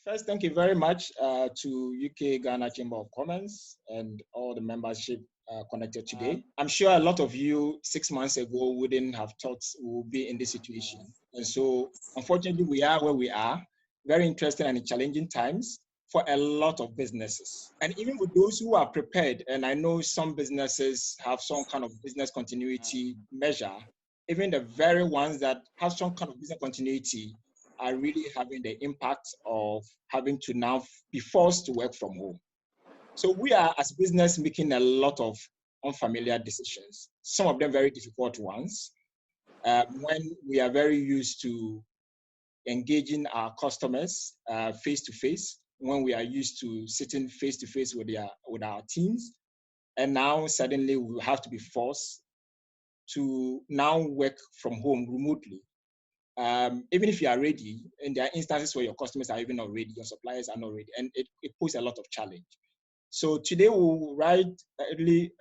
First, thank you very much to UK Ghana Chamber of Commerce and all the membership connected today. I'm sure a lot of you 6 months ago wouldn't have thought we would be in this situation. And so, unfortunately, we are where we are. Very interesting and challenging times for a lot of businesses. And even with those who are prepared, and I know some businesses have some kind of business continuity measure, even the very ones that have some kind of business continuity are really having the impact of having to now be forced to work from home. So we are, as business, making a lot of unfamiliar decisions, some of them very difficult ones, when we are very used to engaging our customers face-to-face, when we are used to sitting face-to-face with our teams, and now suddenly we have to be forced to now work from home remotely. Even if you are ready, and there are instances where your customers are even not ready, your suppliers are not ready, and it poses a lot of challenge. So today we'll really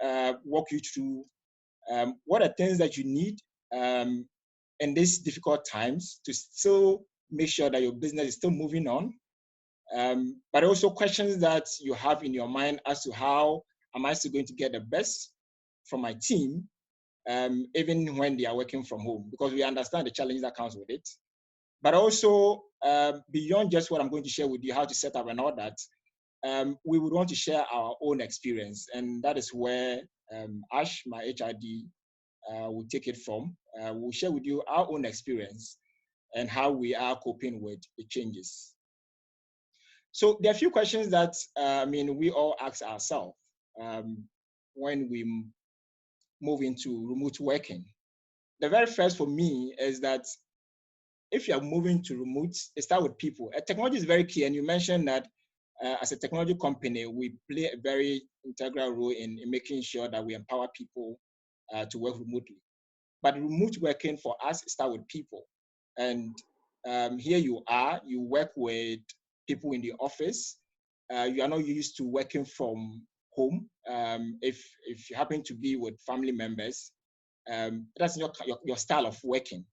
walk you through what are things that you need in these difficult times to still make sure that your business is still moving on, but also questions that you have in your mind as to how am I still going to get the best from my team even when they are working from home, because we understand the challenges that comes with it. But also, beyond just what I'm going to share with you, how to set up and all that, we would want to share our own experience. And that is where Ash, my HRD, will take it from. We'll share with you our own experience and how we are coping with the changes. So there are a few questions that, we all ask ourselves when we move into remote working. The very first for me is that if you are moving to remote, it starts with people. Technology is very key, and you mentioned that as a technology company, we play a very integral role in making sure that we empower people to work remotely. But remote working for us starts with people. And here you work with people in the office. You are not used to working from home. If you happen to be with family members, that's your style of working.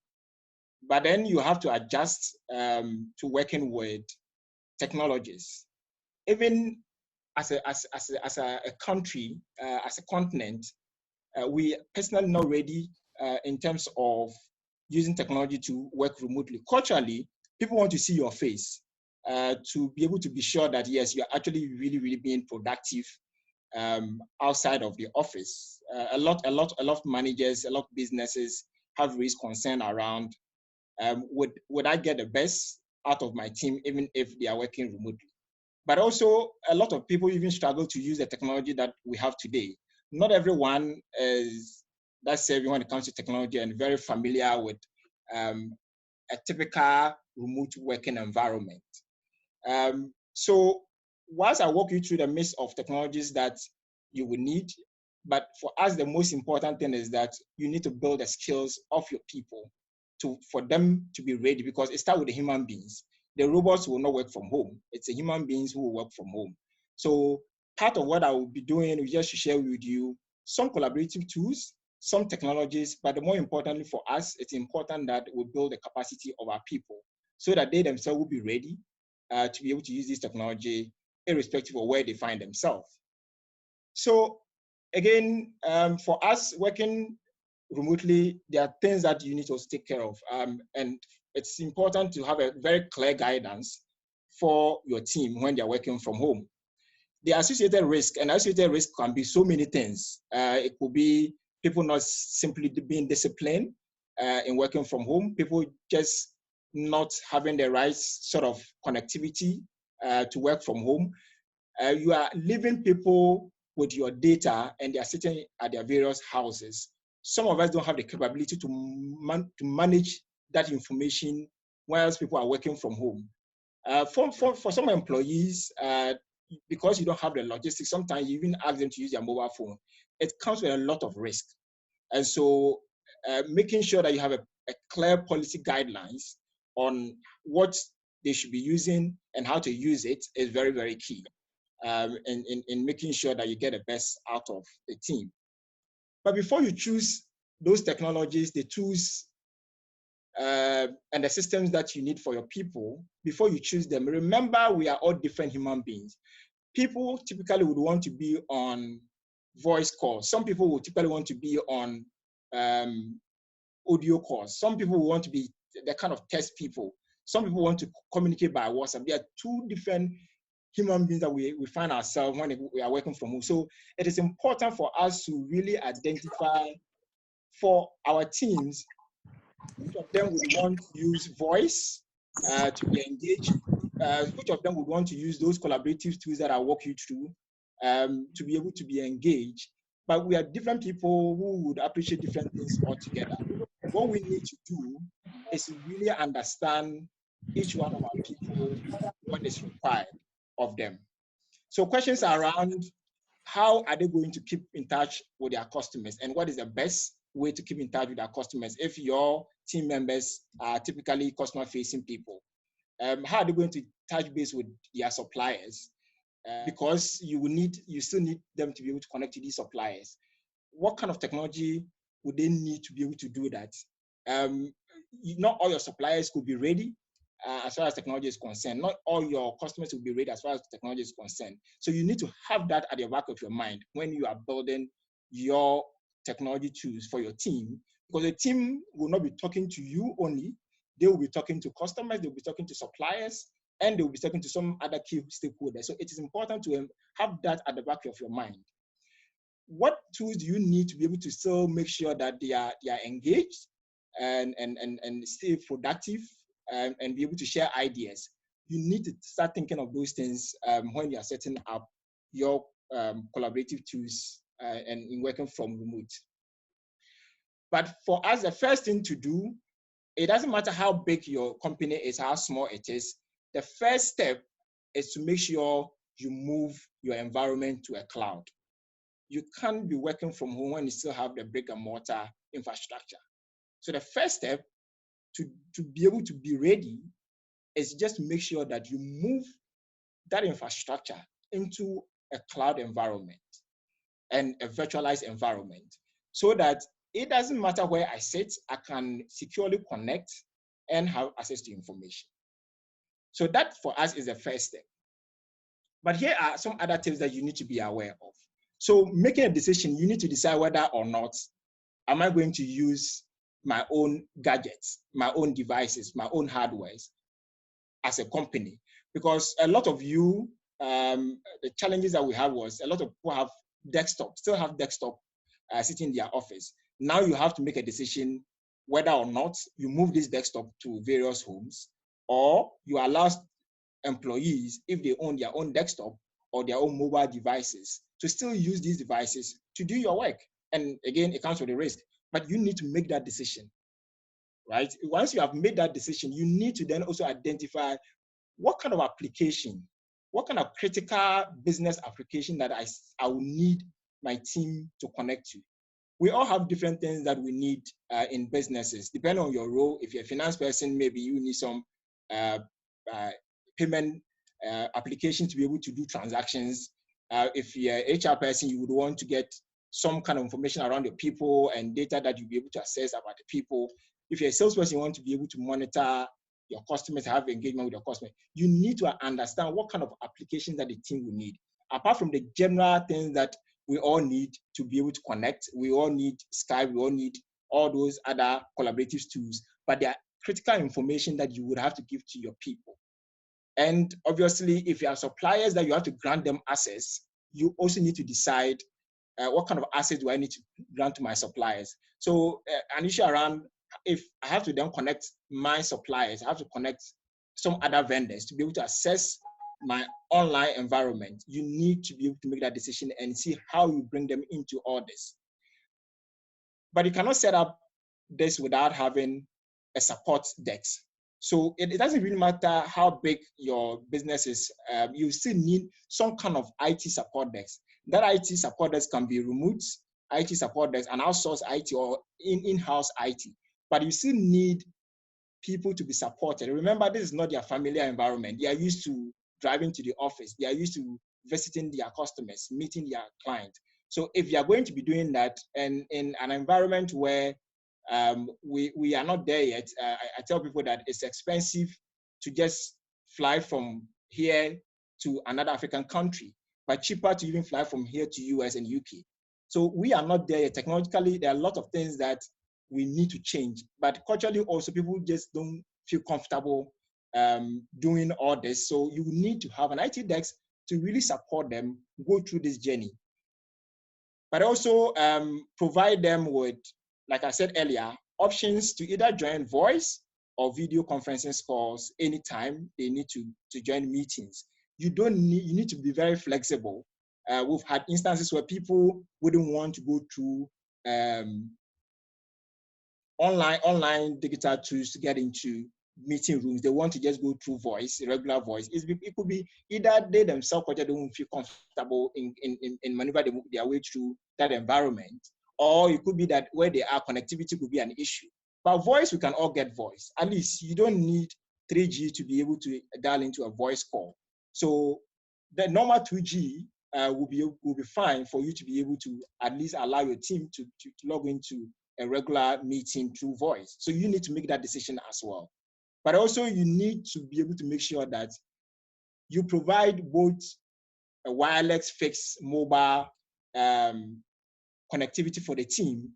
But then you have to adjust to working with technologies. Even as a country, as a continent, we personally not ready in terms of using technology to work remotely. Culturally, people want to see your face to be able to be sure that yes, you're actually really, really being productive outside of the office. A lot of managers, a lot of businesses have raised concern around would I get the best out of my team even if they are working remotely? But also a lot of people even struggle to use the technology that we have today. Not everyone is that savvy when it comes to technology and very familiar with a typical remote working environment. So whilst I walk you through the mix of technologies that you will need, but for us, the most important thing is that you need to build the skills of your people for them to be ready, because it starts with the human beings. The robots will not work from home. It's the human beings who will work from home. So part of what I will be doing is just to share with you some collaborative tools, some technologies, but more importantly for us, it's important that we build the capacity of our people so that they themselves will be ready to be able to use this technology irrespective of where they find themselves. So again, for us working remotely, there are things that you need to take care of. And it's important to have a very clear guidance for your team when they're working from home. The associated risk, and associated risk can be so many things. It could be people not simply being disciplined in working from home, people just not having the right sort of connectivity to work from home. You are leaving people with your data and they are sitting at their various houses. Some of us don't have the capability to manage that information whilst people are working from home. For some employees, because you don't have the logistics, sometimes you even ask them to use their mobile phone. It comes with a lot of risk. And so making sure that you have a clear policy guidelines on what they should be using and how to use it is very, very key in making sure that you get the best out of the team. But before you choose those technologies, the tools and the systems that you need for your people before you choose them. Remember, we are all different human beings. People typically would want to be on voice calls. Some people would typically want to be on audio calls. Some people want to be the kind of test people. Some people want to communicate by WhatsApp. There are two different human beings that we find ourselves when we are working from home. So it is important for us to really identify for our teams, which of them would want to use voice to be engaged, which of them would want to use those collaborative tools that I walk you through to be able to be engaged. But we are different people who would appreciate different things altogether. What we need to do is to really understand each one of our people, what is required of them. So questions are around how are they going to keep in touch with their customers, and what is the best way to keep in touch with our customers if your team members are typically customer-facing people? How are they going to touch base with their suppliers? Because you still need them to be able to connect to these suppliers. What kind of technology would they need to be able to do that? Not all your suppliers could be ready as far as technology is concerned. Not all your customers will be ready as far as technology is concerned. So you need to have that at the back of your mind when you are building your technology tools for your team, because the team will not be talking to you only. They will be talking to customers, they'll be talking to suppliers, and they'll be talking to some other key stakeholders. So it is important to have that at the back of your mind. What tools do you need to be able to still make sure that they are engaged and stay productive and be able to share ideas? You need to start thinking of those things when you are setting up your collaborative tools and in working from remote. But for us, the first thing to do, it doesn't matter how big your company is, how small it is, the first step is to make sure you move your environment to a cloud. You can't be working from home when you still have the brick and mortar infrastructure. So the first step to be able to be ready is just to make sure that you move that infrastructure into a cloud environment and a virtualized environment, so that it doesn't matter where I sit, I can securely connect and have access to information. So that for us is the first step. But here are some other tips that you need to be aware of. So making a decision, you need to decide whether or not am I going to use my own gadgets, my own devices, my own hardwares as a company. Because a lot of you, the challenges that we have was a lot of people have desktop, still have desktop sitting in their office. Now you have to make a decision whether or not you move this desktop to various homes, or you allow employees, if they own their own desktop or their own mobile devices, to still use these devices to do your work. And again, it comes with a risk, but you need to make that decision, right? Once you have made that decision, you need to then also identify what kind of application, what kind of critical business application that I will need my team to connect to. We all have different things that we need in businesses, depending on your role. If you're a finance person, maybe you need some payment application to be able to do transactions. If you're an HR person, you would want to get some kind of information around your people and data that you'll be able to access about the people. If you're a salesperson, you want to be able to monitor your customers, have engagement with your customers. You need to understand what kind of applications that the team will need. Apart from the general things that we all need to be able to connect, we all need Skype, we all need all those other collaborative tools, but there are critical information that you would have to give to your people. And obviously, if you have suppliers that you have to grant them access, you also need to decide what kind of access do I need to grant to my suppliers. So an issue around, if I have to then connect my suppliers, I have to connect some other vendors to be able to access my online environment, you need to be able to make that decision and see how you bring them into all this. But you cannot set up this without having a support desk. So it doesn't really matter how big your business is, you still need some kind of IT support desk. That IT support desk can be remote IT support desk, an outsourced IT or in-house IT, but you still need people to be supported. Remember, this is not their familiar environment. They are used to driving to the office. They are used to visiting their customers, meeting their clients. So if you are going to be doing that, and in an environment where We are not there yet. I tell people that it's expensive to just fly from here to another African country, but cheaper to even fly from here to US and UK. So we are not there yet. Technologically, there are a lot of things that we need to change, but culturally also people just don't feel comfortable doing all this. So you need to have an IT desk to really support them go through this journey, but also provide them with, like I said earlier, options to either join voice or video conferencing calls anytime they need to join meetings. You need to be very flexible. We've had instances where people wouldn't want to go through online digital tools to get into meeting rooms. They want to just go through voice, regular voice. It could be either they themselves or they don't feel comfortable in maneuver their way through that environment, or it could be that where they are, connectivity could be an issue. But voice, we can all get voice. At least you don't need 3G to be able to dial into a voice call. So the normal 2G will be fine for you to be able to at least allow your team to log into a regular meeting through voice. So you need to make that decision as well. But also you need to be able to make sure that you provide both a wireless, fixed, mobile connectivity for the team.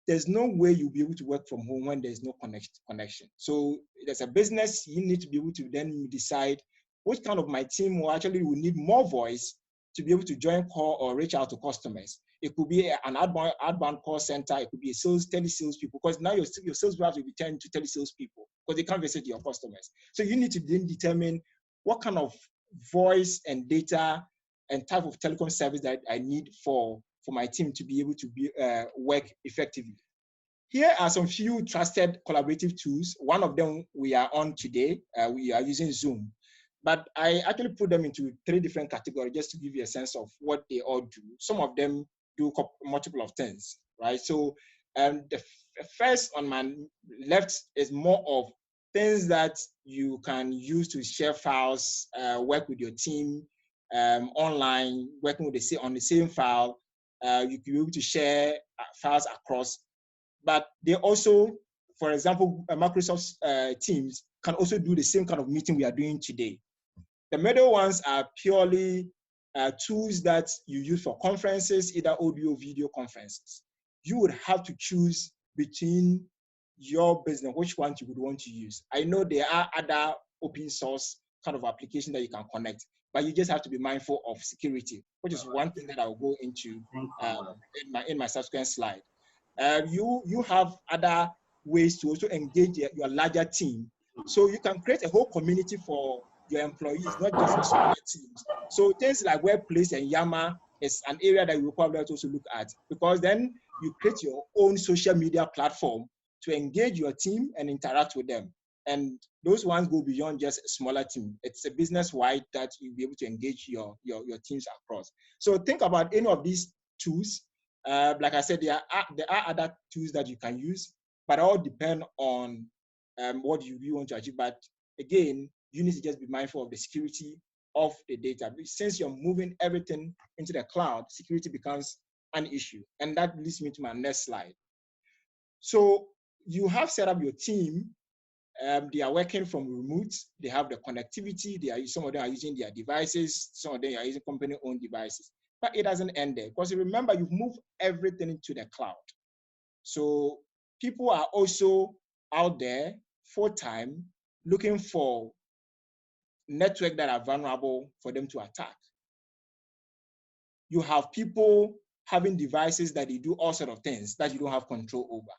There's no way you'll be able to work from home when there's no connection. So there's a business, you need to be able to then decide which kind of my team will actually will need more voice to be able to join call or reach out to customers. It could be an outbound call center. It could be a telesales people, because now your sales will have to be turned to telesales people because they can't visit your customers. So you need to then determine what kind of voice and data and type of telecom service that I need for my team to be able to work effectively. Here are some few trusted collaborative tools. One of them we are on today. We are using Zoom. But I actually put them into 3 different categories just to give you a sense of what they all do. Some of them do multiple of things, right? So the first on my left is more of things that you can use to share files, work with your team online, working with on the same file. You can be able to share files across. But they also, for example, Microsoft Teams can also do the same kind of meeting we are doing today. The middle ones are purely tools that you use for conferences, either audio, video conferences. You would have to choose between your business, which one you would want to use. I know there are other open source kind of applications that you can connect, but you just have to be mindful of security, which is one thing that I will go into in my subsequent slide. You have other ways to also engage your larger team. So you can create a whole community for your employees, not just for smaller teams. So things like Workplace and Yammer is an area that you will probably also look at, because then you create your own social media platform to engage your team and interact with them. And those ones go beyond just a smaller team. It's a business-wide that you'll be able to engage your teams across. So think about any of these tools. Like I said, there are other tools that you can use, but all depend on what you really want to achieve. But again, you need to just be mindful of the security of the data. Since you're moving everything into the cloud, security becomes an issue. And that leads me to my next slide. So you have set up your team. They are working from remote. They have the connectivity. Some of them are using their devices. Some of them are using company-owned devices. But it doesn't end there, because remember, you've moved everything into the cloud. So people are also out there full-time looking for networks that are vulnerable for them to attack. You have people having devices that they do all sorts of things that you don't have control over.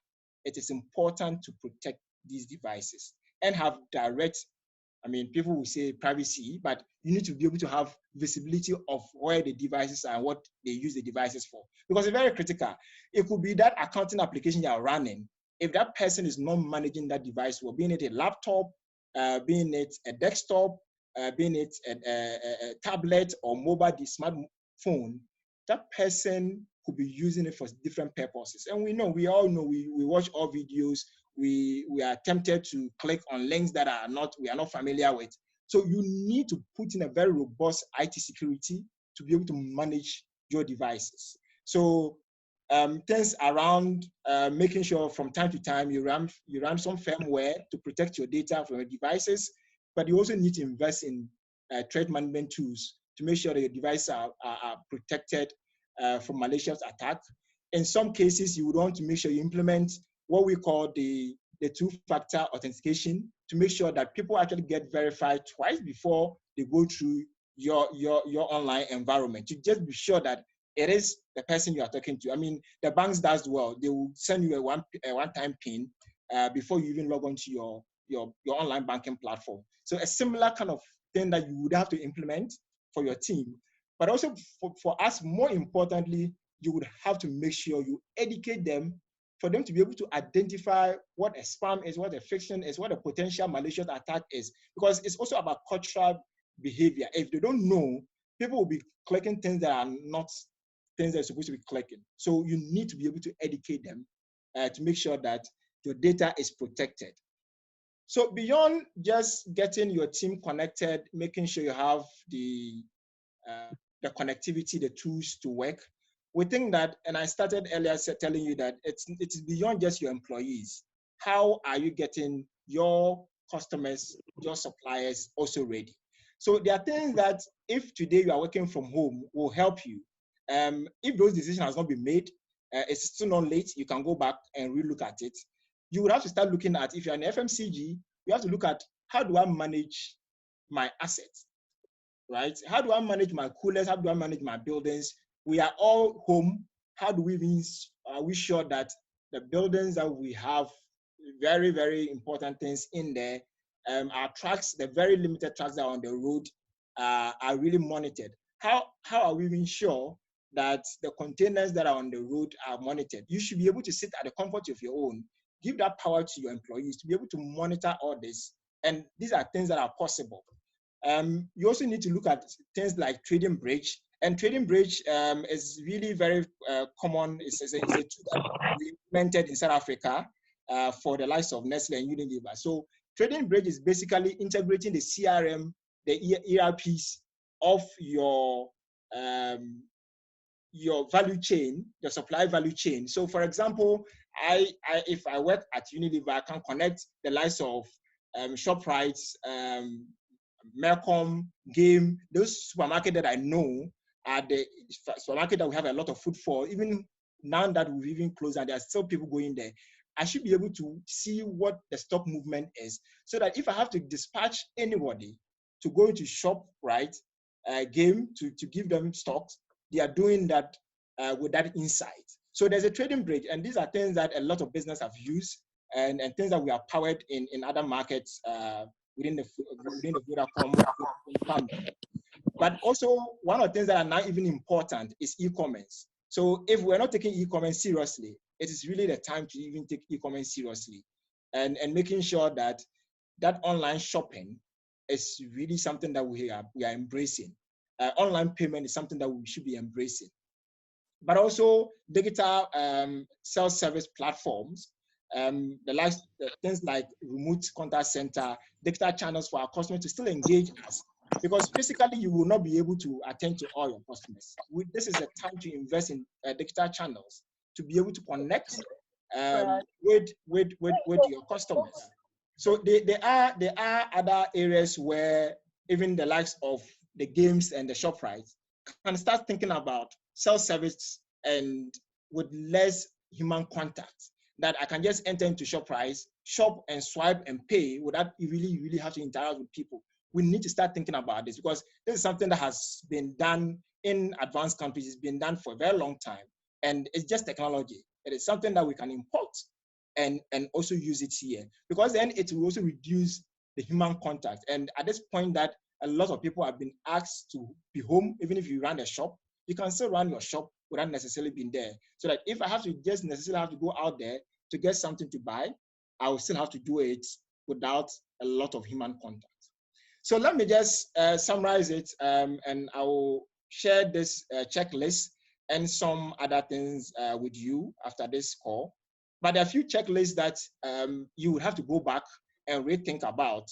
It is important to protect these devices and have direct, people will say privacy, but you need to be able to have visibility of where the devices are and what they use the devices for. Because it's very critical. It could be that accounting application you are running. If that person is not managing that device, well, being it a laptop, being it a desktop, being it a tablet or mobile smartphone, that person could be using it for different purposes. And we all know, we watch all videos, we are tempted to click on links that we are not familiar with. So you need to put in a very robust IT security to be able to manage your devices. So things around making sure from time to time you run some firmware to protect your data from your devices, but you also need to invest in threat management tools to make sure that your devices are protected from malicious attack. In some cases, you would want to make sure you implement what we call the two-factor authentication to make sure that people actually get verified twice before they go through your online environment, to just be sure that it is the person you are talking to. I mean, the banks does well. They will send you a one-time PIN before you even log onto your online banking platform. So a similar kind of thing that you would have to implement for your team. But also for us, more importantly, you would have to make sure you educate them for them to be able to identify what a spam is, what a phishing is, what a potential malicious attack is, because it's also about cultural behavior. If they don't know, people will be clicking things that are not things they're supposed to be clicking. So you need to be able to educate them to make sure that your data is protected. So beyond just getting your team connected, making sure you have the connectivity, the tools to work, we think that, and I started earlier telling you that it's beyond just your employees. How are you getting your customers, your suppliers also ready? So there are things that if today you are working from home will help you. If those decisions has not been made, it's still not late, you can go back and relook at it. You would have to start looking at, if you're an FMCG, you have to look at, how do I manage my assets, right? How do I manage my coolers? How do I manage my buildings? We are all home. How do we mean, are we sure that the buildings that we have, very, very important things in there, our trucks, the very limited trucks that are on the road, are really monitored? How are we being sure that the containers that are on the road are monitored? You should be able to sit at the comfort of your own, give that power to your employees to be able to monitor all this. And these are things that are possible. You also need to look at things like Trading Bridge. And Trading Bridge is really very common. It's a tool that we implemented in South Africa for the likes of Nestle and Unilever. So Trading Bridge is basically integrating the CRM, the ERPs of your value chain, the supply value chain. So for example, if I work at Unilever, I can connect the likes of ShopRite, Melcom, Game, those supermarkets that I know are the supermarket that we have a lot of footfall. Even now that we've even closed and there are still people going there, I should be able to see what the stock movement is, so that if I have to dispatch anybody to go into ShopRite, Game to give them stocks, they are doing that with that insight. So there's a Trading Bridge, and these are things that a lot of business have used, and things that we are powered in other markets within the Vodafone family. But also, one of the things that are now even important is e-commerce. So if we're not taking e-commerce seriously, it is really the time to even take e-commerce seriously, and making sure that online shopping is really something that we are embracing. Online payment is something that we should be embracing. But also digital self-service platforms, things like remote contact center, digital channels for our customers to still engage us. Because physically, you will not be able to attend to all your customers. This is a time to invest in digital channels to be able to connect with your customers. So there are other areas where even the likes of the Games and the ShopRite can start thinking about self-service and with less human contact, that I can just enter into ShopRite, shop and swipe and pay without you really have to interact with people. We need to start thinking about this, because this is something that has been done in advanced countries. It's been done for a very long time, and it's just technology. It is something that we can import and also use it here, because then it will also reduce the human contact. And at this point that a lot of people have been asked to be home, even if you run a shop, you can still run your shop without necessarily being there. So that if I have to just necessarily have to go out there to get something to buy, I will still have to do it without a lot of human contact. So let me just summarize it, and I will share this checklist and some other things with you after this call. But there are a few checklists that you would have to go back and rethink about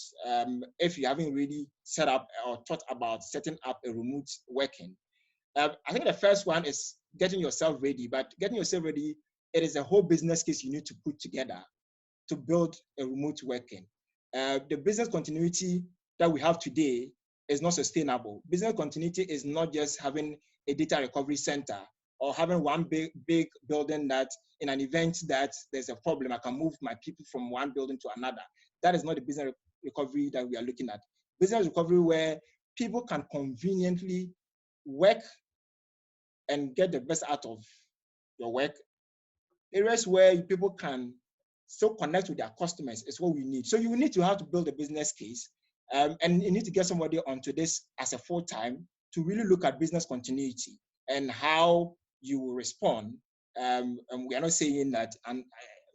if you haven't really set up or thought about setting up a remote working. I think the first one is getting yourself ready, but getting yourself ready, it is a whole business case you need to put together to build a remote working. The business continuity that we have today is not sustainable. Business continuity is not just having a data recovery center or having one big building that in an event that there's a problem, I can move my people from one building to another. That is not the business recovery that we are looking at. Business recovery where people can conveniently work and get the best out of your work. Areas where people can still connect with their customers is what we need. So you need to have to build a business case, and you need to get somebody onto this as a full-time to really look at business continuity and how you will respond. And we are not saying that and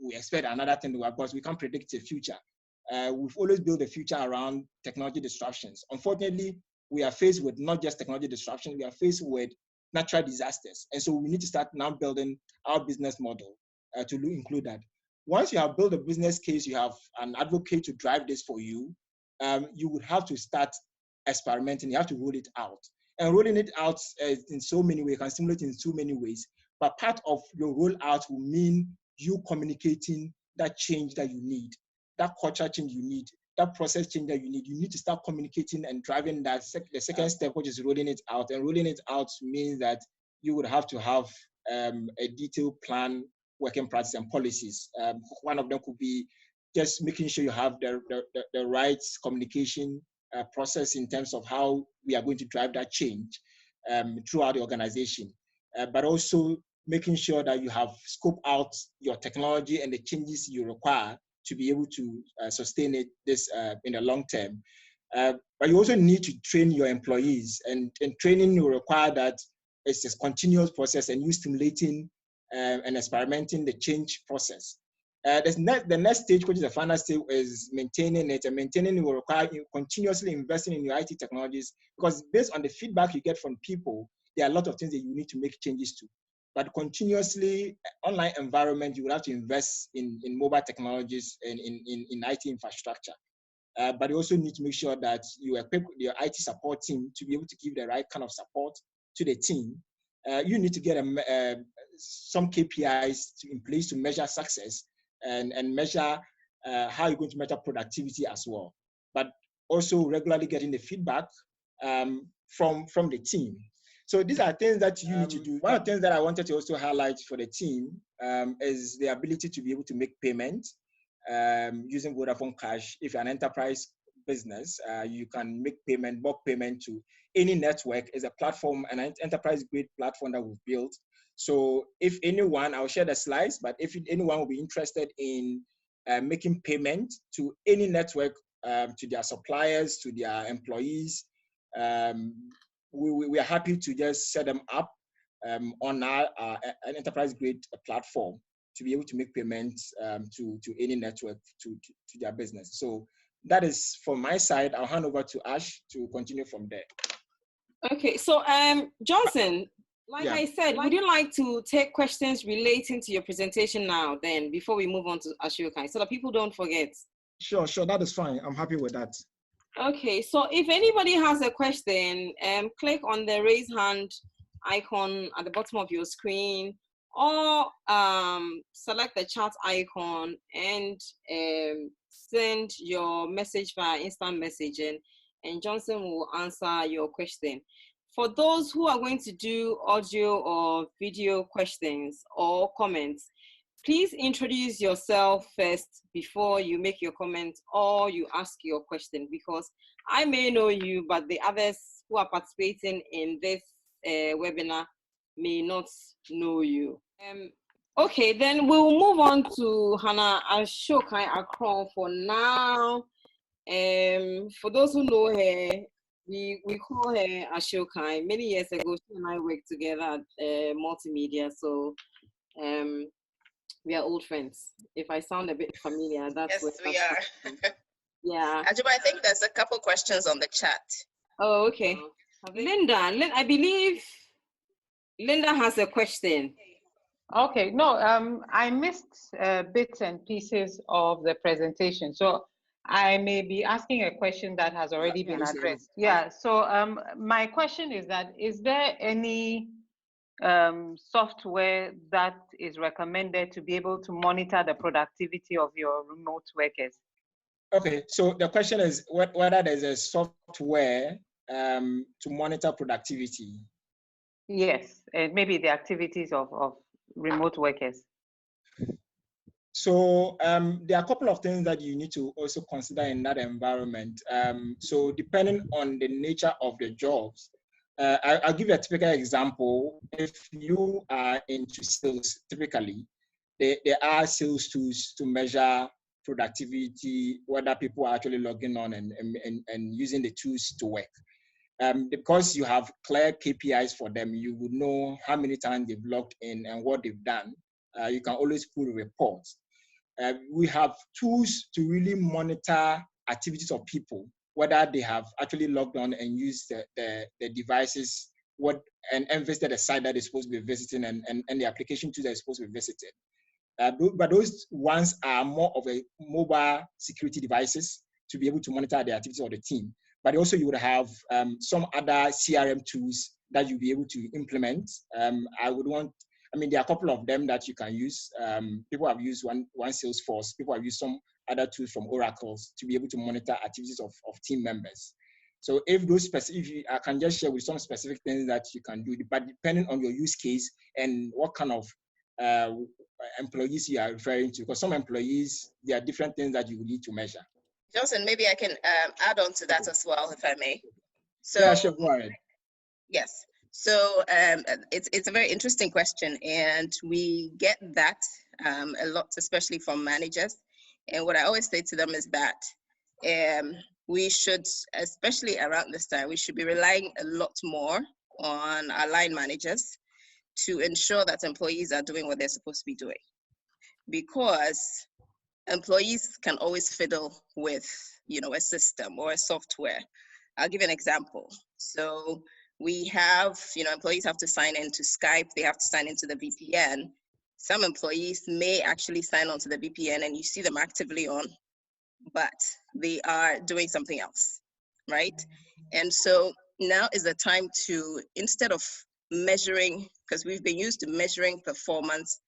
we expect another thing to work, because we can't predict the future. We've always built a future around technology disruptions. Unfortunately, we are faced with not just technology disruption, we are faced with natural disasters. And so we need to start now building our business model to include that. Once you have built a business case, you have an advocate to drive this for you, you would have to start experimenting. You have to roll it out. And rolling it out in so many ways, can stimulate in so many ways. But part of your rollout will mean you communicating that change that you need, that culture change you need, that process change that you need. You need to start communicating and driving that. The second step, which is rolling it out. And rolling it out means that you would have to have a detailed plan, working practice, and policies. One of them could be just making sure you have the right communication process in terms of how we are going to drive that change throughout the organization, but also making sure that you have scoped out your technology and the changes you require to be able to sustain this in the long term. But you also need to train your employees, and training will require that it's a continuous process, and you stimulating and experimenting the change process. The next stage, which is the final stage, is maintaining it, and maintaining it will require you continuously investing in your IT technologies, because based on the feedback you get from people, there are a lot of things that you need to make changes to. But continuously, online environment, you will have to invest in mobile technologies and in IT infrastructure. But you also need to make sure that you equip your IT support team to be able to give the right kind of support to the team. You need to get some KPIs in place to measure success and measure how you're going to measure productivity as well. But also regularly getting the feedback from the team. So these are things that you need to do. One of the things that I wanted to also highlight for the team is the ability to be able to make payments using Vodafone Cash. If you're an enterprise business, you can make bulk payment to any network. Is a platform, an enterprise-grade platform that we've built. So if anyone, I'll share the slides, but if anyone will be interested in making payment to any network, to their suppliers, to their employees, we are happy to just set them up on an enterprise-grade platform to be able to make payments to any network to their business. So that is from my side. I'll hand over to Ash to continue from there. Okay, so Johnson, I said, would you like to take questions relating to your presentation now, then, before we move on to Ashoka, so that people don't forget? Sure, that is fine. I'm happy with that. Okay, so if anybody has a question, click on the raise hand icon at the bottom of your screen, or select the chat icon and send your message via instant messaging, and Johnson will answer your question. For those who are going to do audio or video questions or comments, please introduce yourself first before you make your comment or you ask your question, because I may know you, but the others who are participating in this webinar may not know you. Okay, then we'll move on to Hannah Ashoka Akron for now. For those who know her, we call her Ashoka. Many years ago, she and I worked together at Multimedia, so we are old friends. If I sound a bit familiar, that's yes, we are. Yeah. Ajuba, I think there's a couple questions on the chat. Oh, okay. Linda, I believe Linda has a question. Okay, no, I missed bits and pieces of the presentation, so I may be asking a question that has already been addressed. Yeah, so my question is that, is there any software that is recommended to be able to monitor the productivity of your remote workers? Okay, so the question is whether there's a software to monitor productivity. Yes, maybe the activities of remote workers. So there are a couple of things that you need to also consider in that environment. So depending on the nature of the jobs, I'll give you a typical example. If you are into sales, typically, there are sales tools to measure productivity, whether people are actually logging on and using the tools to work. Because you have clear KPIs for them, you would know how many times they've logged in and what they've done. You can always pull reports. We have tools to really monitor activities of people, whether they have actually logged on and used the devices, and visited the site that they're supposed to be visiting, and the application tools they're supposed to be visited. But those ones are more of a mobile security devices to be able to monitor the activities of the team. But also you would have some other CRM tools that you'll be able to implement. There are a couple of them that you can use. People have used one Salesforce. People have used some other tools from Oracles to be able to monitor activities of team members. So if those specific, I can just share with some specific things that you can do, but depending on your use case and what kind of employees you are referring to, because some employees, there are different things that you will need to measure. Johnson, maybe I can add on to that as well, if I may. So, yeah, sure, go ahead. Yes. So it's a very interesting question, and we get that a lot, especially from managers. And what I always say to them is that we should, especially around this time, we should be relying a lot more on our line managers to ensure that employees are doing what they're supposed to be doing. Because employees can always fiddle with, a system or a software. I'll give you an example. So we have, employees have to sign into Skype, they have to sign into the VPN. Some employees may actually sign on to the VPN and you see them actively on, but they are doing something else, right? And so now is the time to, instead of measuring, because we've been used to measuring performance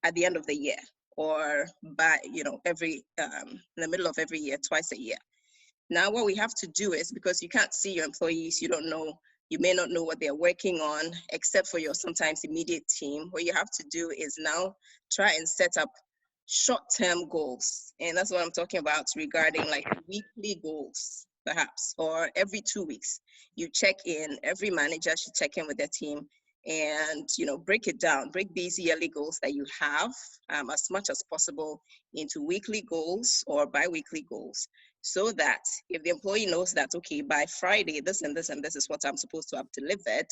at the end of the year or by, every, in the middle of every year, twice a year. Now what we have to do is, because you can't see your employees, you may not know what they're working on, except for your sometimes immediate team. What you have to do is now try and set up short-term goals. And that's what I'm talking about regarding like weekly goals, perhaps, or every 2 weeks. You check in, every manager should check in with their team and, break it down, break these yearly goals that you have as much as possible into weekly goals or bi-weekly goals. So that if the employee knows that, okay, by Friday, this and this and this is what I'm supposed to have delivered,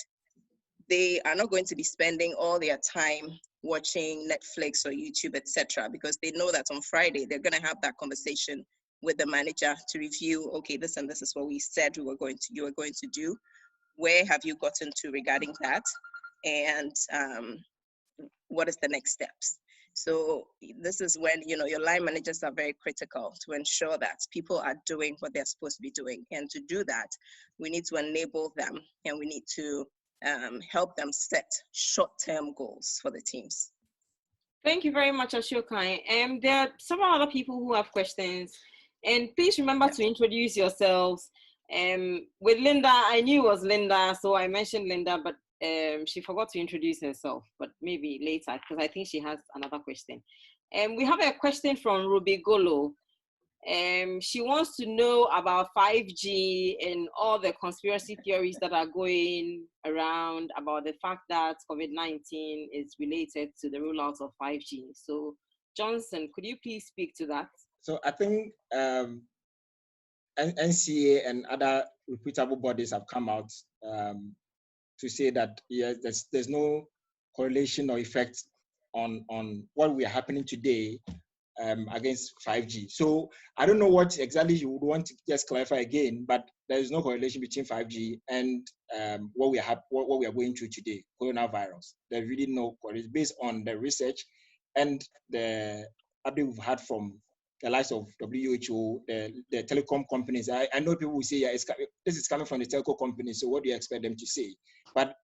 they are not going to be spending all their time watching Netflix or YouTube, etc., because they know that on Friday, they're going to have that conversation with the manager to review, okay, this and this is what we said you were going to do. Where have you gotten to regarding that? And what is the next steps? So this is when, your line managers are very critical to ensure that people are doing what they're supposed to be doing. And to do that, we need to enable them and we need to help them set short-term goals for the teams. Thank you very much, Ashoka. There are several other people who have questions. And please remember to introduce yourselves. With Linda, I knew it was Linda, so I mentioned Linda, but she forgot to introduce herself, but maybe later, because I think she has another question. We have a question from Ruby Golo. She wants to know about 5G and all the conspiracy theories that are going around about the fact that COVID-19 is related to the rollout of 5G. So Johnson, could you please speak to that? So I think NCA and other reputable bodies have come out to say that there's no correlation or effect on what we are happening today against 5G. So I don't know what exactly you would want to just clarify again, but there is no correlation between 5G and what we are going through today, coronavirus. There's really no correlation based on the research and the update we've had from the likes of WHO, the telecom companies. I know people will say, yeah, this is coming from the telco companies, so what do you expect them to say? But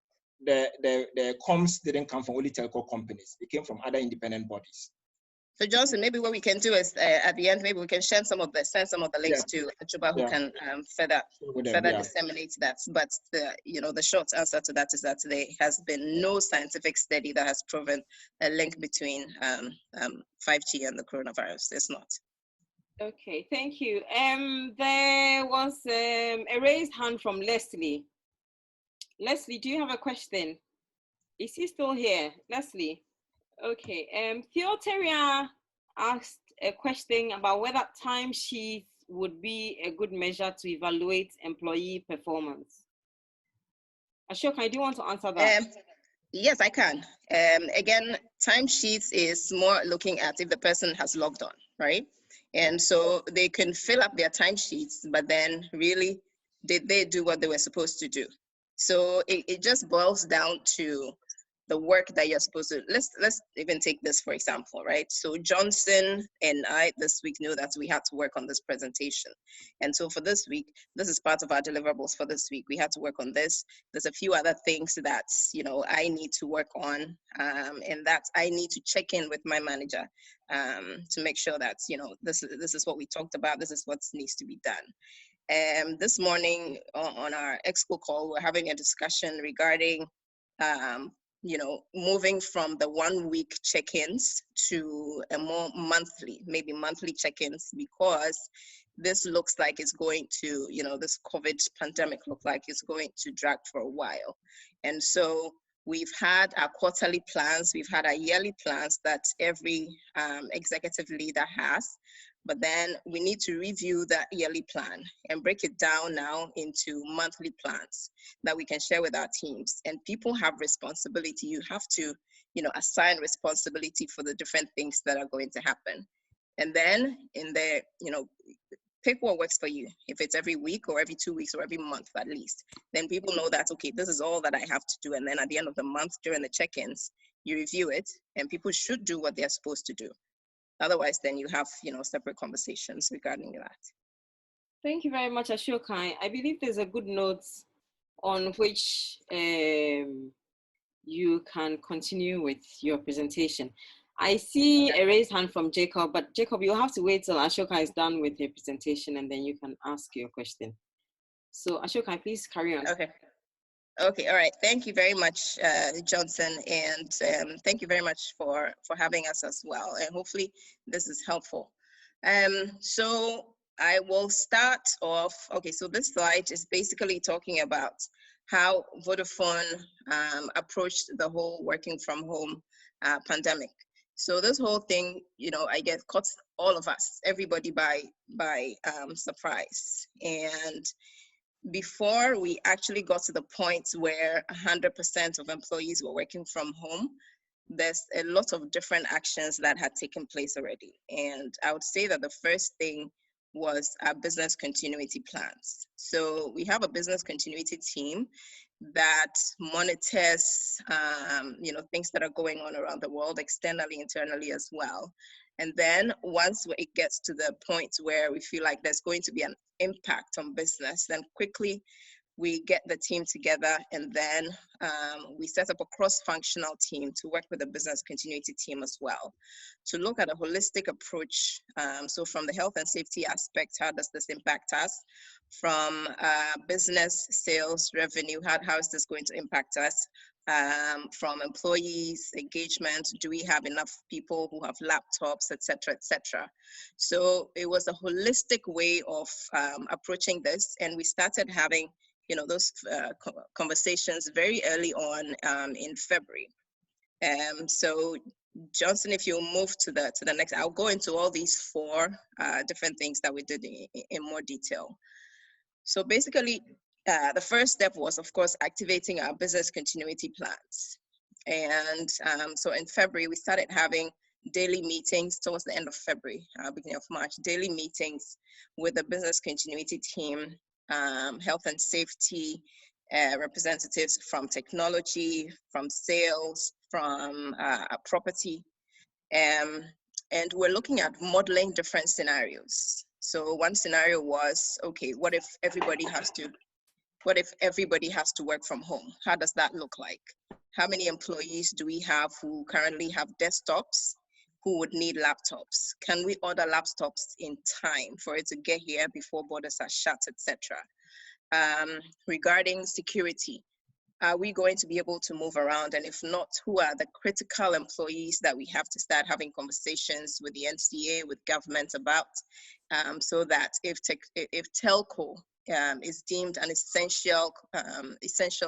the comms didn't come from only telco companies. It came from other independent bodies. So Johnson, maybe what we can do is at the end, maybe we can send some of the links to Achuba, who can further disseminate that. But the short answer to that is that there has been no scientific study that has proven a link between 5G and the coronavirus. There's not. Okay, thank you. There was a raised hand from Leslie. Leslie, do you have a question? Is he still here? Leslie? Okay, Theoteria asked a question about whether timesheets would be a good measure to evaluate employee performance. Ashoka, do you want to answer that? Yes, I can. Again, timesheets is more looking at if the person has logged on, right? And so they can fill up their timesheets, but then really, did they do what they were supposed to do? So it just boils down to the work that you're supposed to. Let's even take this for example, right? So Johnson and I this week knew that we had to work on this presentation, and so for this week, this is part of our deliverables for this week. We had to work on this. There's a few other things that I need to work on, and that I need to check in with my manager to make sure that this is what we talked about. This is what needs to be done. This morning on our exco call, we're having a discussion regarding moving from the 1 week check-ins to a more maybe monthly check-ins, because this looks like it's going to, this COVID pandemic look like it's going to drag for a while. And so we've had our quarterly plans, we've had our yearly plans that every executive leader has. But then we need to review that yearly plan and break it down now into monthly plans that we can share with our teams. And people have responsibility. You have to, assign responsibility for the different things that are going to happen. And then in there, pick what works for you. If it's every week or every 2 weeks or every month at least, then people know that, okay, this is all that I have to do. And then at the end of the month during the check-ins, you review it, and people should do what they're supposed to do. Otherwise, then you have, separate conversations regarding that. Thank you very much, Ashoka. I believe there's a good note on which you can continue with your presentation. I see a raised hand from Jacob, but Jacob, you'll have to wait till Ashoka is done with her presentation, and then you can ask your question. So Ashoka, please carry on. Okay, all right. Thank you very much, Johnson, and thank you very much for having us as well. And hopefully this is helpful. So I will start off. Okay, so this slide is basically talking about how Vodafone approached the whole working from home pandemic. So this whole thing, I guess caught all of us, everybody by surprise. And before we actually got to the point where 100% of employees were working from home, there's a lot of different actions that had taken place already. And I would say that the first thing was our business continuity plans. So we have a business continuity team that monitors, things that are going on around the world, externally, internally as well. And then once it gets to the point where we feel like there's going to be an impact on business, then quickly we get the team together, and then we set up a cross-functional team to work with the business continuity team as well, to look at a holistic approach. So from the health and safety aspect, how does this impact us? From business, sales, revenue, how is this going to impact us? From employees, engagement, do we have enough people who have laptops, et cetera, et cetera. So it was a holistic way of approaching this, and we started having those conversations very early on in February. So Johnson, if you move to the next, I'll go into all these 4 different things that we did in more detail. So basically, the first step was, of course, activating our business continuity plans. And so in February, we started having daily meetings towards the end of February, beginning of March, daily meetings with the business continuity team, health and safety representatives from technology, from sales, from property. And we're looking at modeling different scenarios. So one scenario was, okay, what if everybody has to What if everybody has to work from home? How does that look like? How many employees do we have who currently have desktops who would need laptops? Can we order laptops in time for it to get here before borders are shut, etc.? Regarding security, are we going to be able to move around? And if not, who are the critical employees that we have to start having conversations with the NCA, with government about, so that if telco is deemed an essential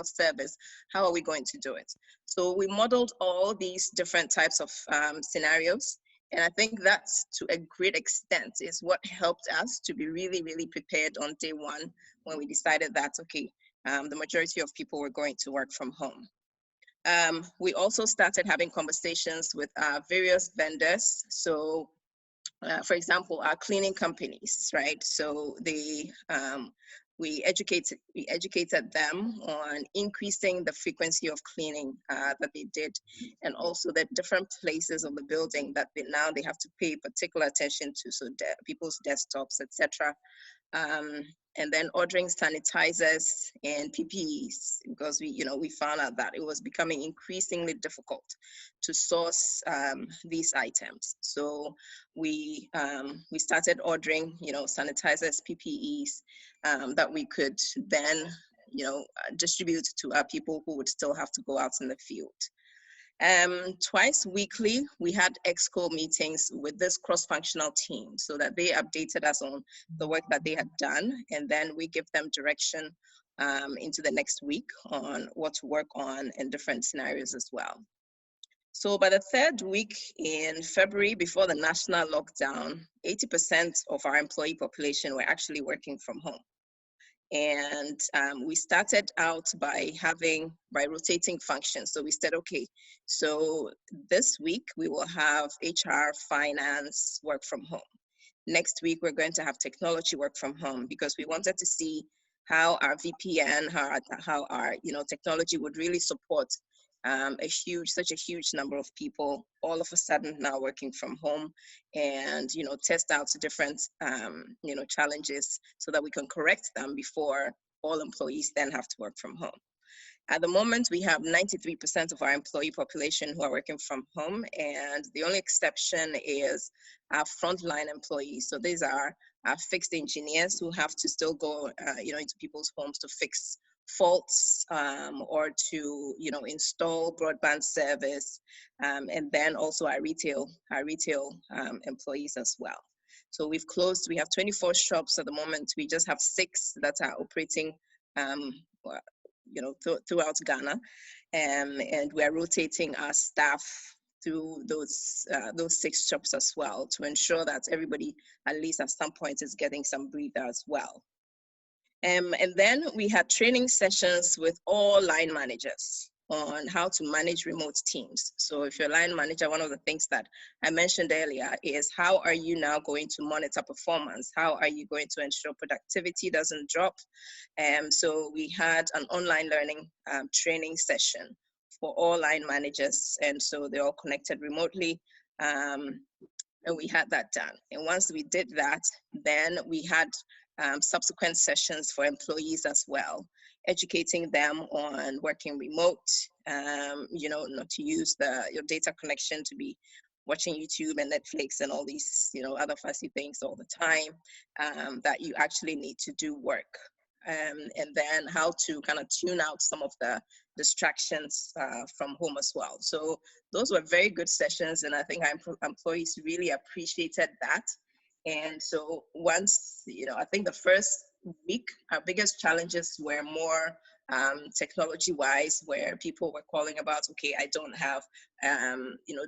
service, how are we going to do it? So we modeled all these different types of scenarios. And I think that, to a great extent, is what helped us to be really, really prepared on day one when we decided that, okay, the majority of people were going to work from home. We also started having conversations with various vendors. So, for example, our cleaning companies, right? So we educated them on increasing the frequency of cleaning that they did, and also the different places of the building that they have to pay particular attention to, so people's desktops, etc. And then ordering sanitizers and PPEs, because we found out that it was becoming increasingly difficult to source these items. So we started ordering sanitizers, PPEs that we could then distribute to our people who would still have to go out in the field. Twice weekly, we had EXCO meetings with this cross-functional team so that they updated us on the work that they had done, and then we give them direction into the next week on what to work on in different scenarios as well. So by the third week in February, before the national lockdown, 80% of our employee population were actually working from home. And we started out by rotating functions. So we said, okay, so this week we will have HR, finance work from home. Next week, we're going to have technology work from home, because we wanted to see how our VPN, how our technology would really support such a huge number of people all of a sudden now working from home, and test out different challenges so that we can correct them before all employees then have to work from home. At the moment, we have 93% of our employee population who are working from home, and the only exception is our frontline employees. So these are our fixed engineers who have to still go into people's homes to fix faults or to install broadband service, and then also our retail employees as well. So we have 24 shops at the moment. We just have 6 that are operating throughout Ghana, and we are rotating our staff through those 6 shops as well, to ensure that everybody at least at some point is getting some breather as well. And then we had training sessions with all line managers on how to manage remote teams. So if you're a line manager, one of the things that I mentioned earlier is, how are you now going to monitor performance? How are you going to ensure productivity doesn't drop? So we had an online learning training session for all line managers, and so they're all connected remotely. And we had that done. And once we did that, then we had subsequent sessions for employees as well, educating them on working remote, not to use your data connection to be watching YouTube and Netflix and all these, other fussy things all the time, that you actually need to do work. And then how to kind of tune out some of the distractions from home as well. So those were very good sessions, and I think our employees really appreciated that. And so once, I think the first week, our biggest challenges were more technology-wise, where people were calling about, okay, I don't have,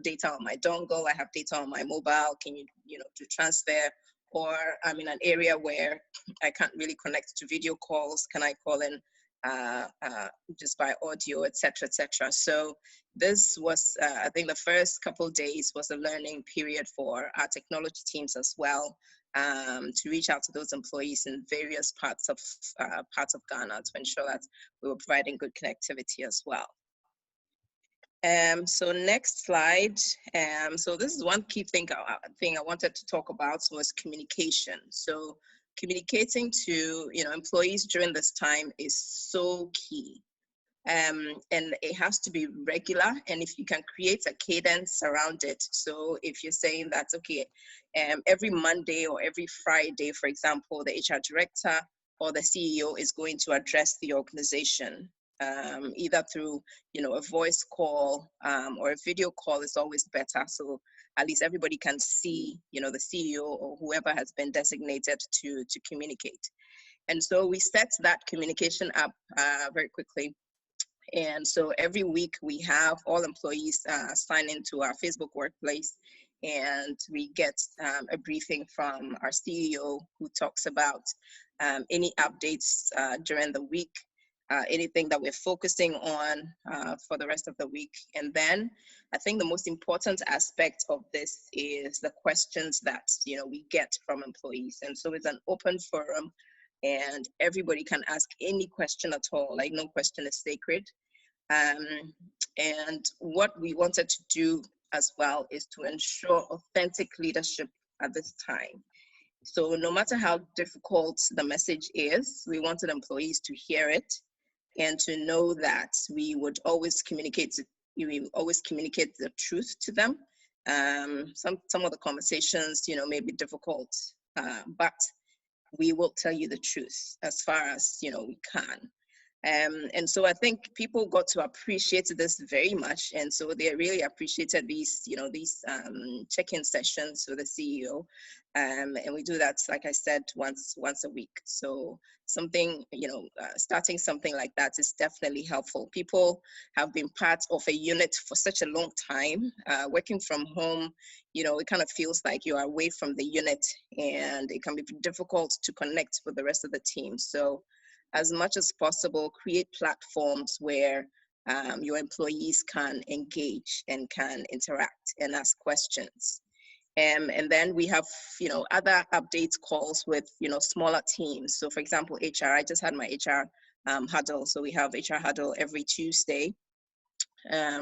data on my dongle, I have data on my mobile, can you, do transfer? Or I'm in an area where I can't really connect to video calls, can I call in just by audio, et cetera, So this was, I think the first couple of days was a learning period for our technology teams as well, to reach out to those employees in various parts of Ghana to ensure that we were providing good connectivity as well. So next slide. So this is one key thing I wanted to talk about, was communication. So communicating to employees during this time is so key. And it has to be regular, and if you can create a cadence around it. So if you're saying that, okay, every Monday or every Friday, for example, the HR director or the CEO is going to address the organization, either through a voice call or a video call is always better, so at least everybody can see the CEO or whoever has been designated to communicate. And so we set that communication up very quickly. And so every week we have all employees sign into our Facebook Workplace, and we get a briefing from our CEO who talks about any updates during the week, anything that we're focusing on for the rest of the week. And then I think the most important aspect of this is the questions that we get from employees. And so it's an open forum, and everybody can ask any question at all, like no question is sacred. And what we wanted to do as well is to ensure authentic leadership at this time. So no matter how difficult the message is, we wanted employees to hear it and to know that we would always communicate the truth to them. Some of the conversations, may be difficult, but we will tell you the truth as far as we can. And so I think people got to appreciate this very much, and so they really appreciated these check-in sessions with the CEO, and we do that, like I said, once a week. So something, starting something like that is definitely helpful. People have been part of a unit for such a long time. Working from home, it kind of feels like you are away from the unit, and it can be difficult to connect with the rest of the team. So as much as possible, create platforms where your employees can engage and can interact and ask questions. And then we have, other updates calls with, smaller teams. So for example, HR, I just had my HR huddle. So we have HR huddle every Tuesday.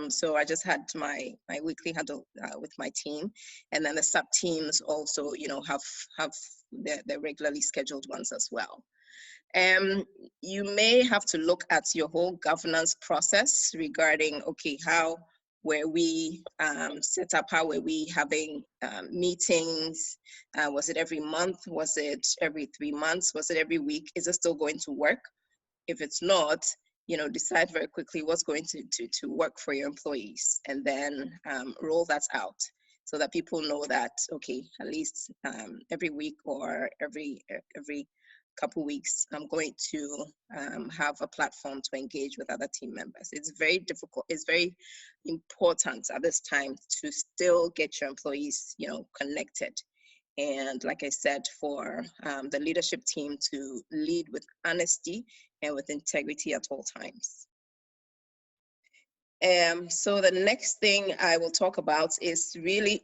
So I just had my weekly huddle with my team. And then the sub teams also, have their regularly scheduled ones as well. You may have to look at your whole governance process regarding, okay, how were we set up? How were we having meetings? Was it every month? Was it every 3 months? Was it every week? Is it still going to work? If it's not, decide very quickly what's going to work for your employees, and then roll that out so that people know that, okay, at least every week or every couple weeks, I'm going to have a platform to engage with other team members. It's very difficult. It's very important at this time to still get your employees, connected. And like I said, for the leadership team to lead with honesty and with integrity at all times. So the next thing I will talk about is really,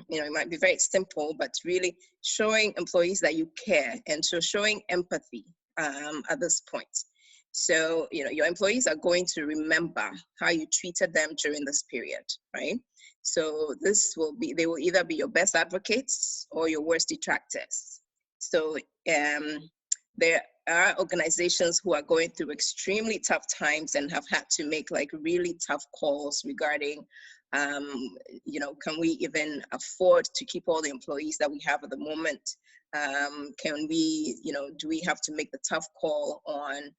it might be very simple, but really showing employees that you care, and so showing empathy at this point. So, your employees are going to remember how you treated them during this period, right? So they will either be your best advocates or your worst detractors. So there are organizations who are going through extremely tough times and have had to make really tough calls regarding, can we even afford to keep all the employees that we have at the moment? Can we, do we have to make the tough call on,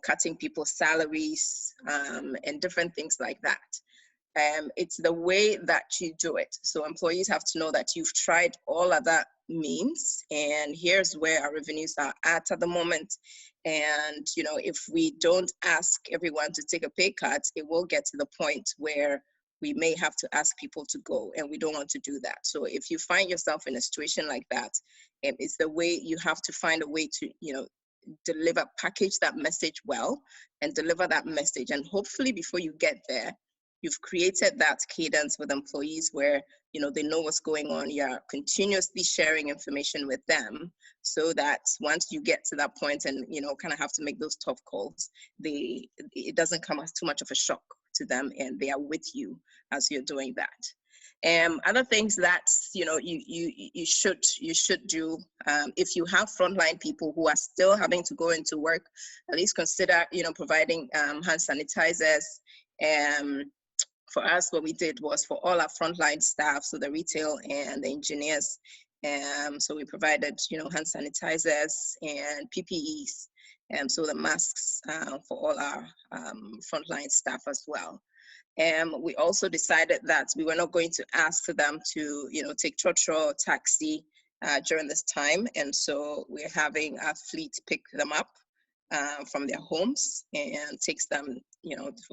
cutting people's salaries and different things like that? It's the way that you do it. So employees have to know that you've tried all other means, and here's where our revenues are at the moment. And, if we don't ask everyone to take a pay cut, it will get to the point where we may have to ask people to go, and we don't want to do that. So if you find yourself in a situation like that, it's the way you have to find a way to, package that message well and deliver that message. And hopefully before you get there, you've created that cadence with employees where, they know what's going on. You're continuously sharing information with them so that once you get to that point and, kind of have to make those tough calls, it doesn't come as too much of a shock to them, and they are with you as you're doing that. Other things that you should do, if you have frontline people who are still having to go into work, at least consider providing hand sanitizers. For us, what we did was for all our frontline staff, so the retail and the engineers. So we provided hand sanitizers and PPEs, so the masks for all our frontline staff as well. We also decided that we were not going to ask them to, take trotro or taxi during this time. And so we're having our fleet pick them up from their homes and takes them,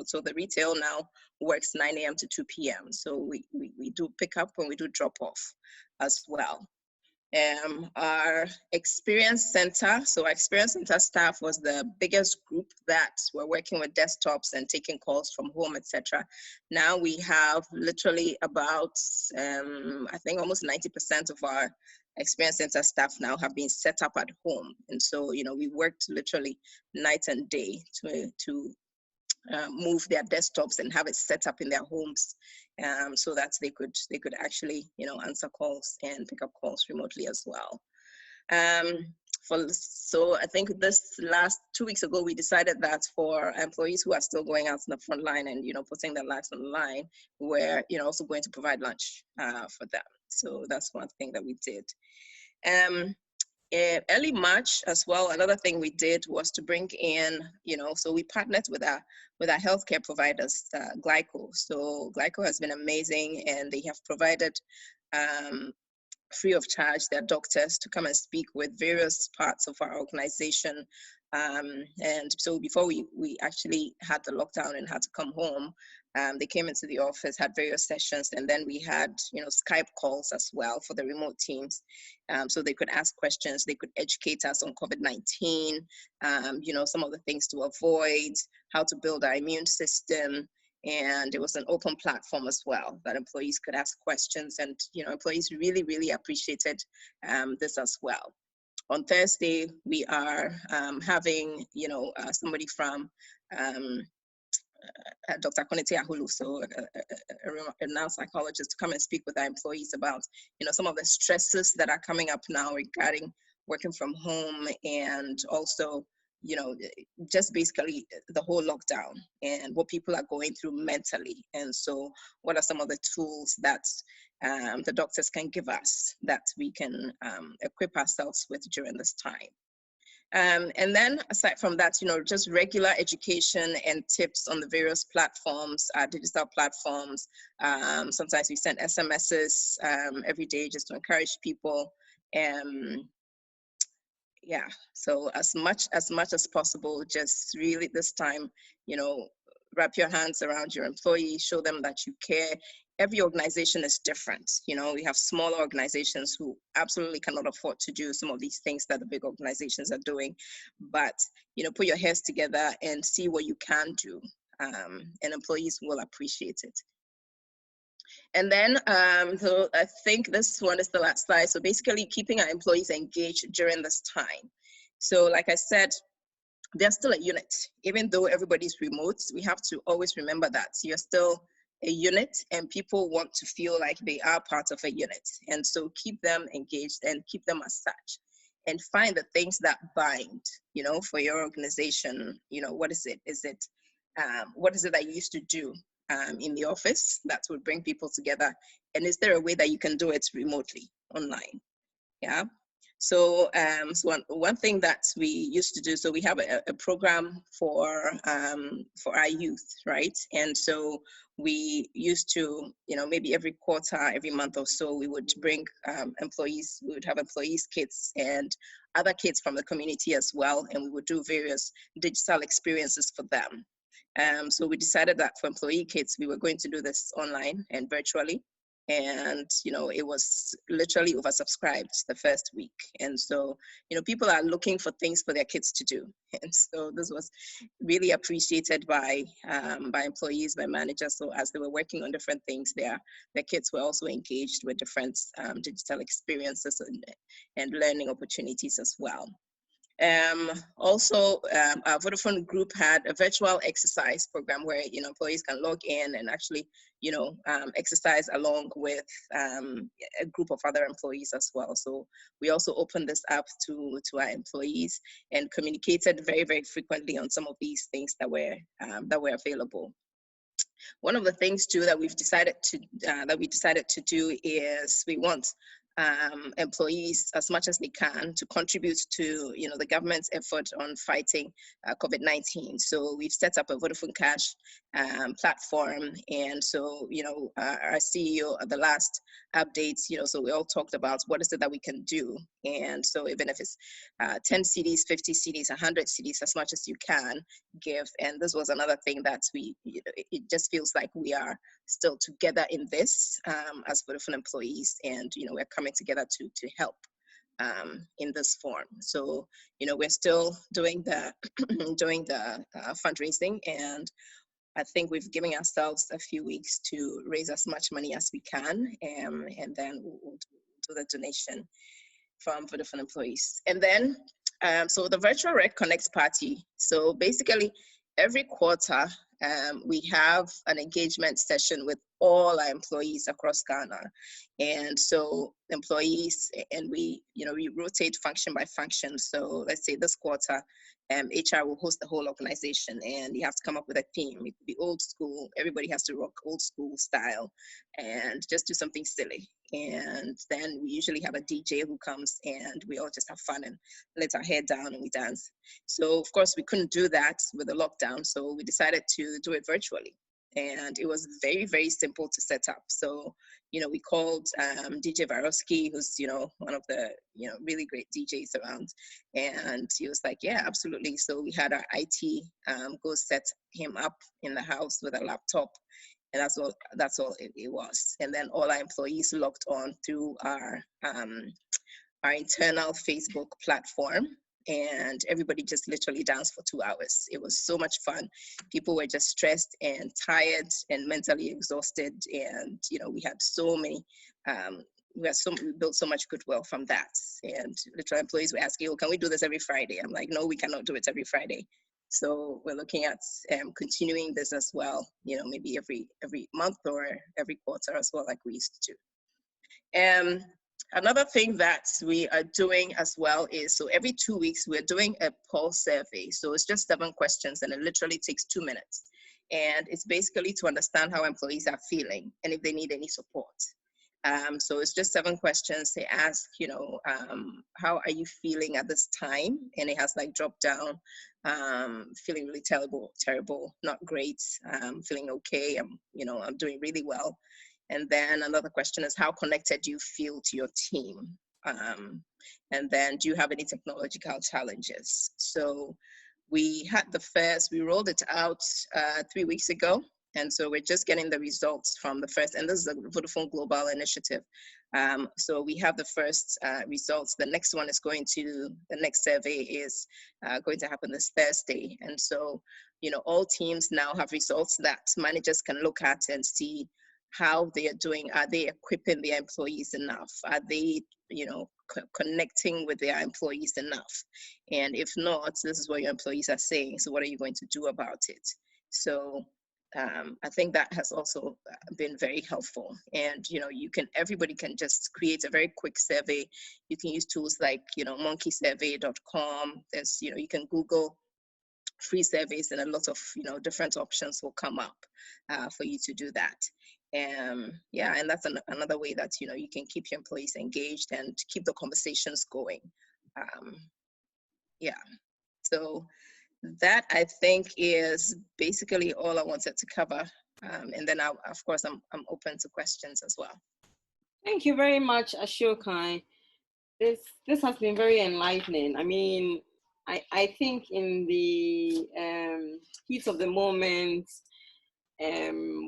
so the retail now works 9 a.m. to 2 p.m. So we do pick up and we do drop off as well. Our experience center, so our experience center staff was the biggest group that were working with desktops and taking calls from home, etc. Now we have literally about, I think almost 90% of our experience center staff now have been set up at home. And so, we worked literally night and day to move their desktops and have it set up in their homes, so that they could actually answer calls and pick up calls remotely as well. So I think this last 2 weeks ago, we decided that for employees who are still going out in the front line and putting their lives on the line, we're also going to provide lunch for them. So that's one thing that we did. Early March as well, another thing we did was to bring in, so we partnered with our healthcare providers, Glyco. So Glyco has been amazing, and they have provided free of charge their doctors to come and speak with various parts of our organization. And so before we actually had the lockdown and had to come home, they came into the office, had various sessions, and then we had Skype calls as well for the remote teams, so they could ask questions, they could educate us on COVID-19, some of the things to avoid, how to build our immune system. And it was an open platform as well that employees could ask questions, and employees really appreciated this as well. On Thursday, we are having somebody from Dr. Konete Ahulu, so a renowned psychologist, to come and speak with our employees about some of the stresses that are coming up now regarding working from home, and also just basically the whole lockdown and what people are going through mentally. And so what are some of the tools that the doctors can give us that we can equip ourselves with during this time. And then aside from that, just regular education and tips on the various platforms, digital platforms. Sometimes we send SMSs every day just to encourage people. Yeah, so as much as possible, just really this time, wrap your hands around your employees, show them that you care. Every organization is different. We have smaller organizations who absolutely cannot afford to do some of these things that the big organizations are doing. But, put your heads together and see what you can do, and employees will appreciate it. And then, so I think this one is the last slide. So basically keeping our employees engaged during this time. So like I said, they're still a unit. Even though everybody's remote, we have to always remember that you're still a unit, and people want to feel like they are part of a unit. And so keep them engaged and keep them as such, and find the things that bind, for your organization. What is it? What is it that you used to do in the office that would bring people together? And is there a way that you can do it remotely, online? Yeah. So, one thing that we used to do, so we have a program for our youth, right? And so we used to, maybe every quarter, every month or so, we would bring employees, we would have employees' kids and other kids from the community as well, and we would do various digital experiences for them. So we decided that for employee kids, we were going to do this online and virtually. And, it was literally oversubscribed the first week. And so, people are looking for things for their kids to do. And so this was really appreciated by employees, by managers. So as they were working on different things, their kids were also engaged with different digital experiences and learning opportunities as well. Also, our Vodafone group had a virtual exercise program where, employees can log in and actually, exercise along with a group of other employees as well. So we also opened this up to our employees and communicated very, very frequently on some of these things that were available. One of the things too that we decided to do is we want employees as much as they can to contribute to the government's effort on fighting COVID-19. So we've set up a Vodafone Cash platform, and so our CEO at the last updates, so we all talked about what is it that we can do, and so even if it's 10 CDs, 50 CDs, 100 CDs, as much as you can give. And this was another thing that it just feels like we are still together in this as Vodafone employees, and we're coming together to help in this form. So we're still doing the fundraising, and I think we've given ourselves a few weeks to raise as much money as we can, and then we'll do the donation from Vodafone employees. And then so the virtual Rec Connect party. So basically every quarter we have an engagement session with all our employees across Ghana. And so employees, and we rotate function by function. So let's say this quarter, HR will host the whole organization, and you have to come up with a theme. It could be old school. Everybody has to rock old school style and just do something silly. And then we usually have a DJ who comes, and we all just have fun and let our hair down and we dance. So of course we couldn't do that with the lockdown. So we decided to do it virtually. And it was very, very simple to set up. So, we called DJ Varosky, who's, one of the, really great DJs around. And he was like, yeah, absolutely. So we had our IT go set him up in the house with a laptop. And that's all it was. And then all our employees logged on through our internal Facebook platform. And everybody just literally danced for 2 hours. It was so much fun. People were just stressed and tired and mentally exhausted. And, we had so many, we built so much goodwill from that. And literally employees were asking, oh, can we do this every Friday? I'm like, no, we cannot do it every Friday. So we're looking at continuing this as well, maybe every month or every quarter as well, like we used to do. Another thing that we are doing as well is, so every 2 weeks, we're doing a pulse survey. So it's just 7 questions, and it literally takes 2 minutes. And it's basically to understand how employees are feeling and if they need any support. So it's just 7 questions. They ask, how are you feeling at this time? And it has like drop down, feeling really terrible, not great, feeling okay, I'm doing really well. And then another question is, how connected do you feel to your team? And then, do you have any technological challenges? So we rolled it out 3 weeks ago. And so we're just getting the results from the first, and this is a Vodafone Global initiative. So we have the first results. The next survey is going to happen this Thursday. And so, all teams now have results that managers can look at and see how they are doing. Are they equipping their employees enough? Are they, connecting with their employees enough? And if not, this is what your employees are saying. So what are you going to do about it? So I think that has also been very helpful. And, everybody can just create a very quick survey. You can use tools like, monkeysurvey.com. There's, you can Google free surveys, and a lot of, different options will come up for you to do that. And that's another way that, you can keep your employees engaged and keep the conversations going. So that, I think, is basically all I wanted to cover. And then, of course, I'm open to questions as well. Thank you very much, Ashokai. This has been very enlightening. I mean, I think in the heat of the moment,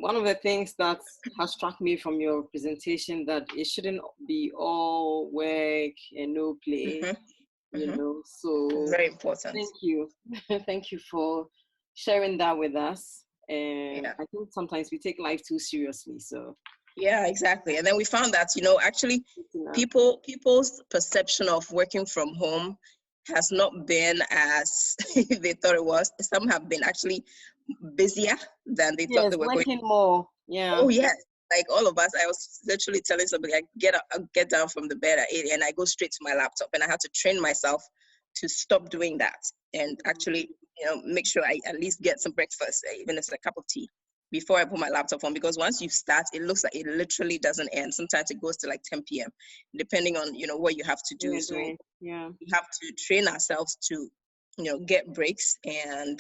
one of the things that has struck me from your presentation, that it shouldn't be all work and no play. So very important. Thank you. Thank you for sharing that with us. And I think sometimes we take life too seriously. So yeah, exactly. And then we found that, actually people's perception of working from home has not been as they thought it was. Some have been actually busier than they thought Yes, they were going. working more. Yeah. Oh yes, like all of us. I was literally telling somebody, I get down from the bed at 8 and I go straight to my laptop, and I had to train myself to stop doing that and actually, make sure I at least get some breakfast, even if it's a cup of tea, before I put my laptop on. Because once you start, it looks like it literally doesn't end. Sometimes it goes to like 10 p.m. depending on what you have to do. So yeah, we have to train ourselves to get breaks and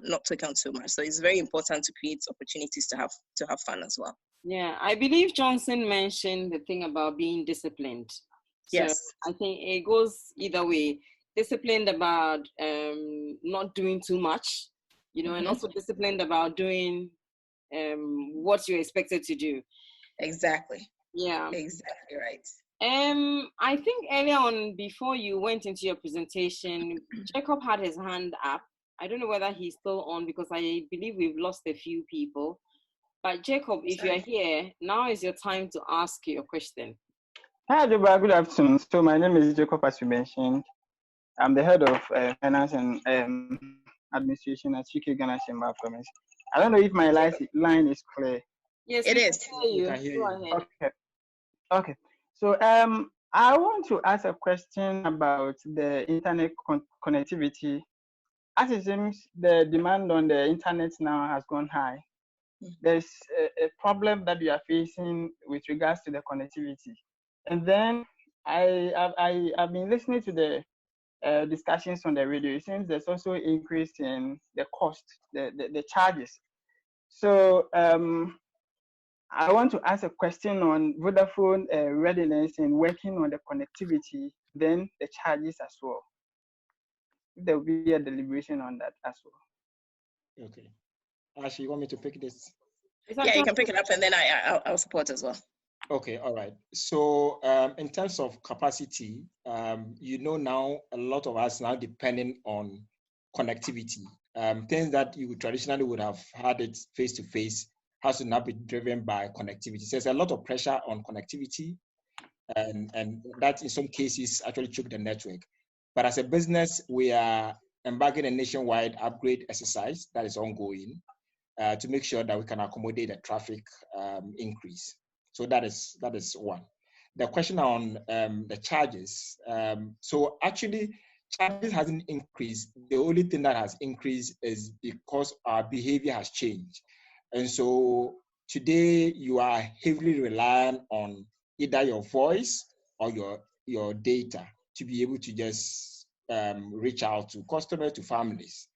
not take on too much. So it's very important to create opportunities to have fun as well. Yeah, I believe Johnson mentioned the thing about being disciplined. So Yes. I think it goes either way. Disciplined about not doing too much, and also disciplined about doing what you're expected to do. Exactly. Yeah. Exactly right. I think earlier on, before you went into your presentation, Jacob had his hand up. I don't know whether he's still on, because I believe we've lost a few people. But Jacob, if you're here, now is your time to ask your question. Hi, Deborah. Good afternoon. So my name is Jacob, as you mentioned. I'm the head of finance and administration at UK Ghana Chamber of Commerce. I don't know if my line is clear. Yes, it is. We can hear you. Okay. So I want to ask a question about the internet connectivity. As it seems, the demand on the internet now has gone high. There's a problem that we are facing with regards to the connectivity. And then I've been listening to the discussions on the radio. It seems there's also an increase in the cost, the charges. So I want to ask a question on Vodafone readiness in working on the connectivity, then the charges as well. There will be a deliberation on that as well. Okay. Ashley, you want me to pick this? Yeah, you can pick it up, and then I'll support as well. Okay, all right. So in terms of capacity, now a lot of us now depending on connectivity. Things that you traditionally would have had it face-to-face has to now be driven by connectivity. So there's a lot of pressure on connectivity, and that in some cases actually choke the network. But as a business, we are embarking a nationwide upgrade exercise that is ongoing to make sure that we can accommodate the traffic increase. So that is one. The question on the charges. So actually, charges hasn't increased. The only thing that has increased is because our behavior has changed. And so today you are heavily reliant on either your voice or your data to be able to just reach out to customers, to families.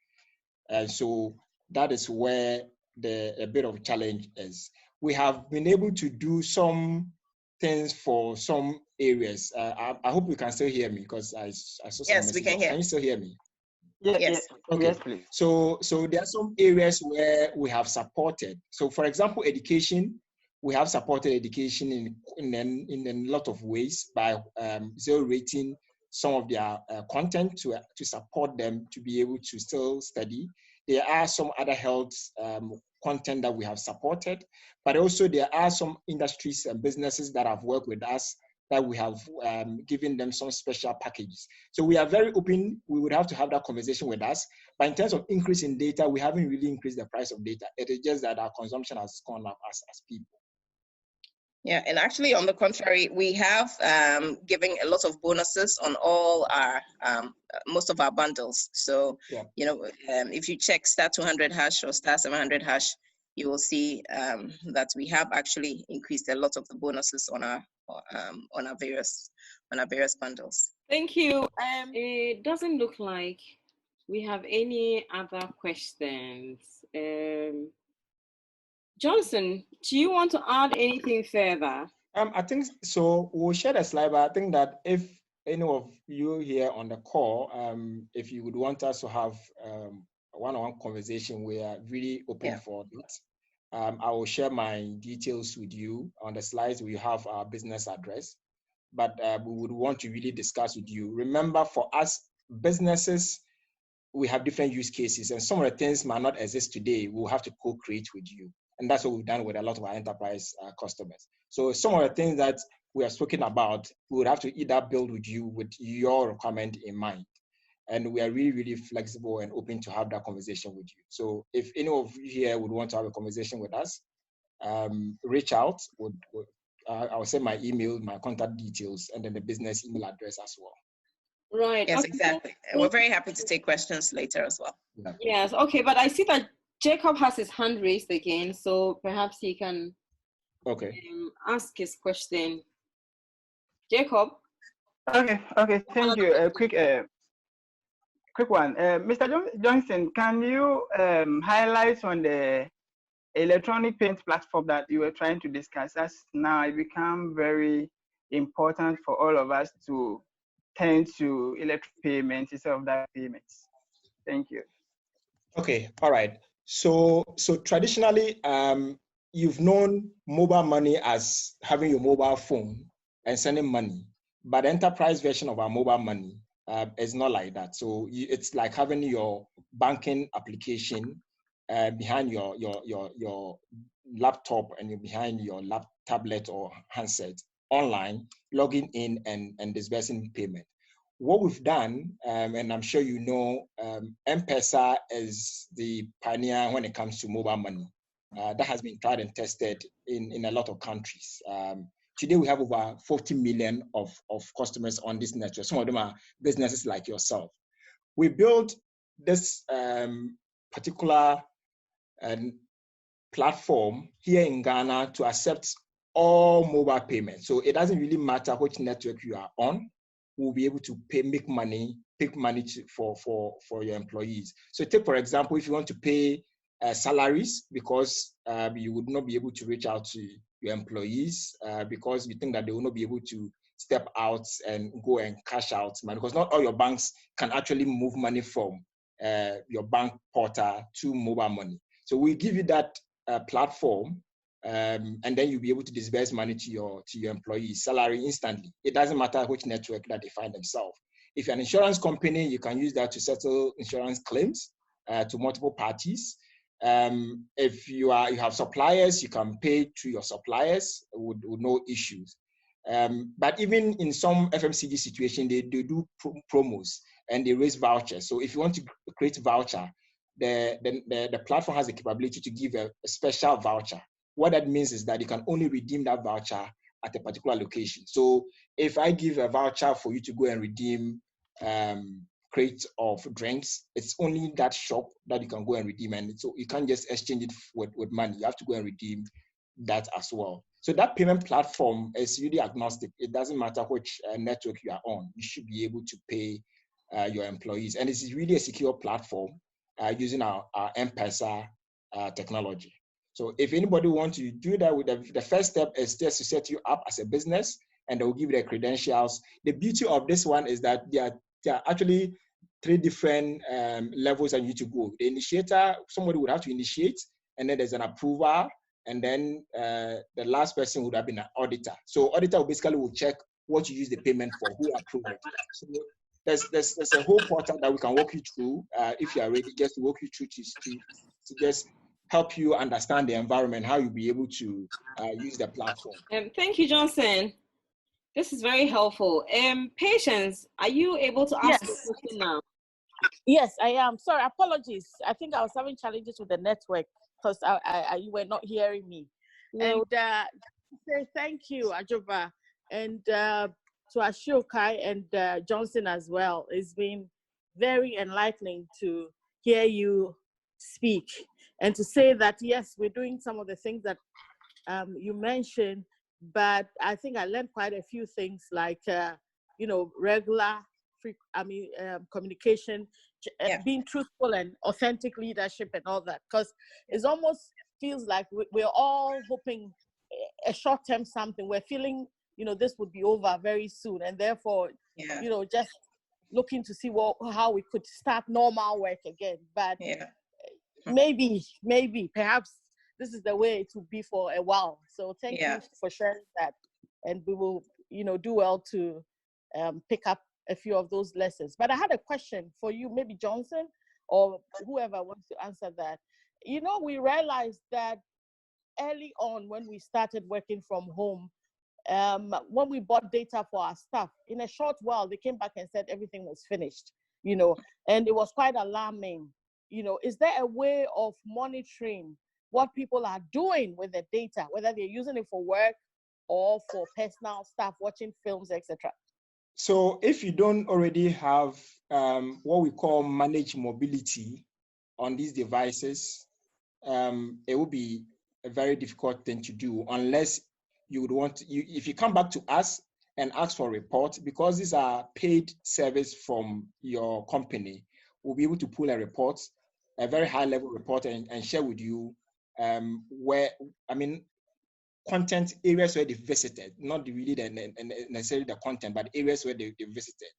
And so that is where a bit of challenge is. We have been able to do some things for some areas. I hope you can still hear me, because I saw some Yes, we can hear. Can you still hear me? Yes. Okay. Yes, please. So there are some areas where we have supported. So for example, education, we have supported education in a lot of ways by zero rating some of their content to support them to be able to still study. There are some other health content that we have supported, but also there are some industries and businesses that have worked with us that we have given them some special packages. So we are very open. We would have to have that conversation with us. But in terms of increase in data, we haven't really increased the price of data. It is just that our consumption has gone up as people. Yeah, and actually, on the contrary, we have given a lot of bonuses on all our most of our bundles. So, if you check star 200 hash or star 700 hash, you will see that we have actually increased a lot of the bonuses on our various bundles. Thank you. It doesn't look like we have any other questions. Johnson, do you want to add anything further? I think so. We'll share the slide, but I think that if any of you here on the call, if you would want us to have a one-on-one conversation, we are really open for it. I will share my details with you. On the slides, we have our business address, but we would want to really discuss with you. Remember, for us, businesses, we have different use cases, and some of the things might not exist today. We'll have to co-create with you. And that's what we've done with a lot of our enterprise customers. So some of the things that we are speaking about, we would have to either build with you with your requirement in mind. and we are really, really flexible and open to have that conversation with you. So if any of you here would want to have a conversation with us, reach out. I'll send my email, my contact details, and then the business email address as well. Right. Yes, Okay. exactly. And we're very happy to take questions later as well. Yeah. Yes. Okay. But I see that Jacob has his hand raised again, so perhaps he can ask his question. Jacob. Okay. Thank you. A quick one. Mr. Johnson, can you highlight on the electronic payment platform that you were trying to discuss, as now it become very important for all of us to turn to electronic payments instead of direct payments? Thank you. Okay, all right. So traditionally, you've known mobile money as having your mobile phone and sending money, but the enterprise version of our mobile money is not like that. So it's like having your banking application behind your laptop and behind your tablet or handset online, logging in and disbursing payment. What we've done, and I'm sure you know, M-Pesa is the pioneer when it comes to mobile money. That has been tried and tested in a lot of countries. Today we have over 40 million of customers on this network. Some of them are businesses like yourself. We built this particular platform here in Ghana to accept all mobile payments. So it doesn't really matter which network you are on. We'll be able to make money for your employees. So take, for example, if you want to pay salaries because you would not be able to reach out to your employees because you think that they will not be able to step out and go and cash out money, because not all your banks can actually move money from your bank portal to mobile money. So we give you that platform, and then you'll be able to disburse money to your employees' salary instantly. It doesn't matter which network that they find themselves. If you're an insurance company, you can use that to settle insurance claims to multiple parties. If you have suppliers, you can pay to your suppliers with no issues. But even in some FMCG situation, they do promos and they raise vouchers. So if you want to create a voucher, the platform has the capability to give a special voucher. What that means is that you can only redeem that voucher at a particular location. So if I give a voucher for you to go and redeem crates of drinks, it's only that shop that you can go and redeem, and so you can't just exchange it with money. You have to go and redeem that as well. So that payment platform is really agnostic. It doesn't matter which network you are on. You should be able to pay your employees, and it's really a secure platform using our M-Pesa technology. So if anybody wants to do that, with the first step is just to set you up as a business, and they will give you the credentials. The beauty of this one is that there are actually 3 different levels that you need to go. The initiator, somebody would have to initiate, and then there's an approver, and then the last person would have been an auditor. So auditor basically will check what you use the payment for, who approved it. So there's a whole portal that we can walk you through if you are ready, just to walk you through to just help you understand the environment, how you'll be able to use the platform. Thank you, Johnson. This is very helpful. Patience, are you able to ask a question now? Yes, I am. Sorry, apologies. I think I was having challenges with the network because you were not hearing me. No. And say thank you, Ajoba, and to Ashokai and Johnson as well. It's been very enlightening to hear you speak and to say that, yes, we're doing some of the things that you mentioned, but I think I learned quite a few things like, regular communication, being truthful and authentic leadership and all that, because it almost feels like we're all hoping a short-term something. We're feeling, this would be over very soon, and therefore, just looking to see how we could start normal work again. But maybe, perhaps this is the way it will be for a while. So thank you for sharing that, and we will, do well to pick up a few of those lessons. But I had a question for you, maybe Johnson or whoever wants to answer that. We realized that early on when we started working from home, when we bought data for our staff, in a short while, they came back and said everything was finished. you know, and it was quite alarming. You know, is there a way of monitoring what people are doing with the data, whether they're using it for work or for personal stuff, watching films, etc.? So if you don't already have what we call managed mobility on these devices, it will be a very difficult thing to do unless you would want to, if you come back to us and ask for a report, because these are paid service from your company, we'll be able to pull a report, a very high level report, and share with you where, I mean, content areas where they visited, not really necessarily the content, but areas where they visited,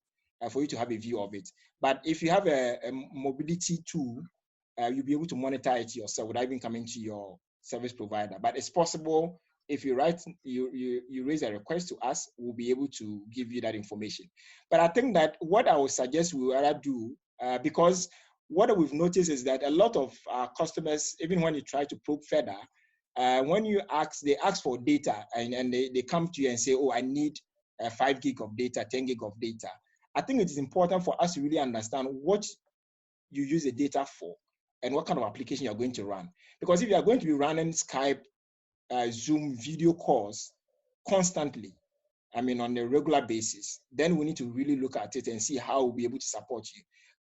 for you to have a view of it. But if you have a mobility tool, you'll be able to monitor it yourself without even coming to your service provider. But it's possible if you raise a request to us, we'll be able to give you that information. But I think that what I would suggest we rather do, because what we've noticed is that a lot of our customers, even when you try to probe further, when you ask, they ask for data, and they come to you and say, oh, I need 5 gig of data, 10 gig of data. I think it is important for us to really understand what you use the data for and what kind of application you're going to run. Because if you are going to be running Skype, Zoom video calls constantly, I mean, on a regular basis, then we need to really look at it and see how we'll be able to support you.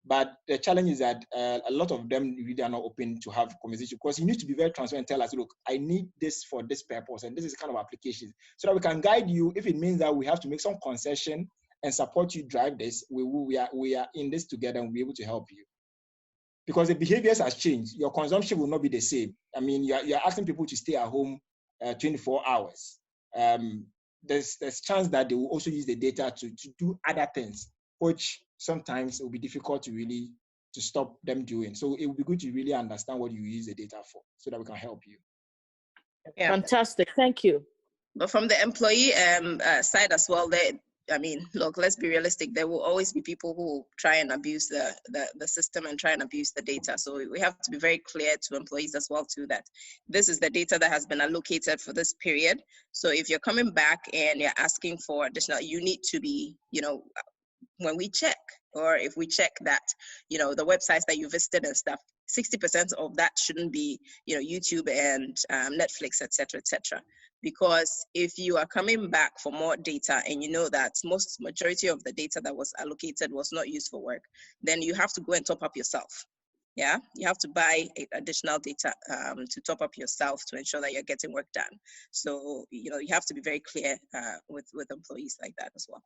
But the challenge is that a lot of them really are not open to have conversation, because you need to be very transparent and tell us, look, I need this for this purpose, and this is the kind of application, so that we can guide you. If it means that we have to make some concession and support you drive this, we are in this together, and we'll be able to help you. Because the behaviors has changed. Your consumption will not be the same. I mean, you're asking people to stay at home 24 hours. There's chance that they will also use the data to do other things, which sometimes it will be difficult to stop them doing. So it would be good to really understand what you use the data for, so that we can help you. Yeah. Fantastic, thank you. But from the employee side as well, I mean, look, let's be realistic. There will always be people who try and abuse the system and try and abuse the data. So we have to be very clear to employees as well too, that this is the data that has been allocated for this period. So if you're coming back and you're asking for additional, you need to be, you know, when we check, or if we check that, you know, the websites that you visited and stuff, 60% of that shouldn't be, you know, YouTube and Netflix, etc., etc. Because if you are coming back for more data and you know that majority of the data that was allocated was not used for work, then you have to go and top up yourself. Yeah, you have to buy additional data to top up yourself to ensure that you're getting work done. So, you know, you have to be very clear with employees like that as well.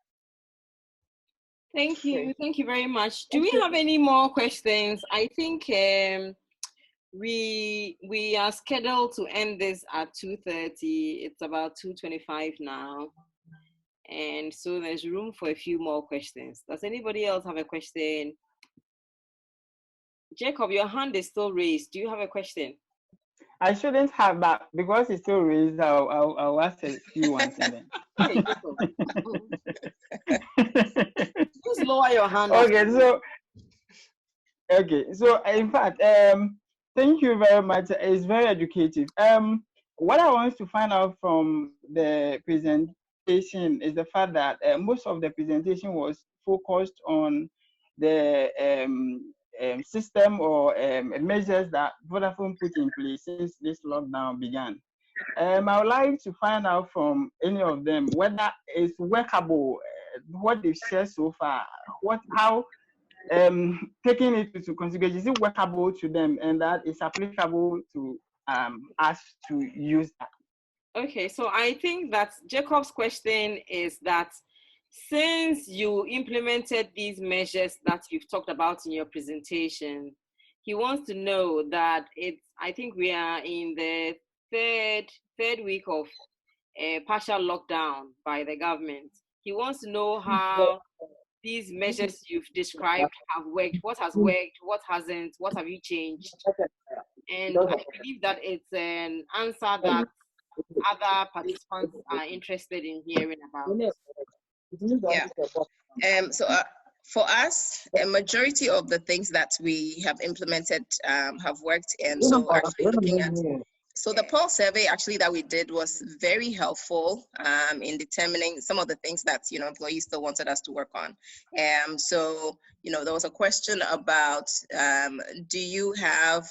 Thank you very much. Do we have any more questions? I think we are scheduled to end this at 2:30. It's about 2:25 now, and so there's room for a few more questions. Does anybody else have a question? Jacob, your hand is still raised. Do you have a question? I shouldn't have, but because it's still raised, I'll ask a few ones and then. Hey, just lower your hand. Okay, so in fact, thank you very much. It's very educative. What I want to find out from the presentation is the fact that most of the presentation was focused on the system or measures that Vodafone put in place since this lockdown began. I would like to find out from any of them whether it's workable, what they've shared so far, how taking it into consideration, is it workable to them, and that is applicable to us to use that. Okay, so I think that Jacob's question is that since you implemented these measures that you've talked about in your presentation, he wants to know that I think we are in the third week of a partial lockdown by the government. He wants to know how these measures you've described have worked. What has worked? What hasn't? What have you changed? And I believe that it's an answer that other participants are interested in hearing about. Yeah. So for us, a majority of the things that we have implemented have worked, and so we're actually looking at So the pulse survey actually that we did was very helpful in determining some of the things that, you know, employees still wanted us to work on. So, you know, there was a question about, do you have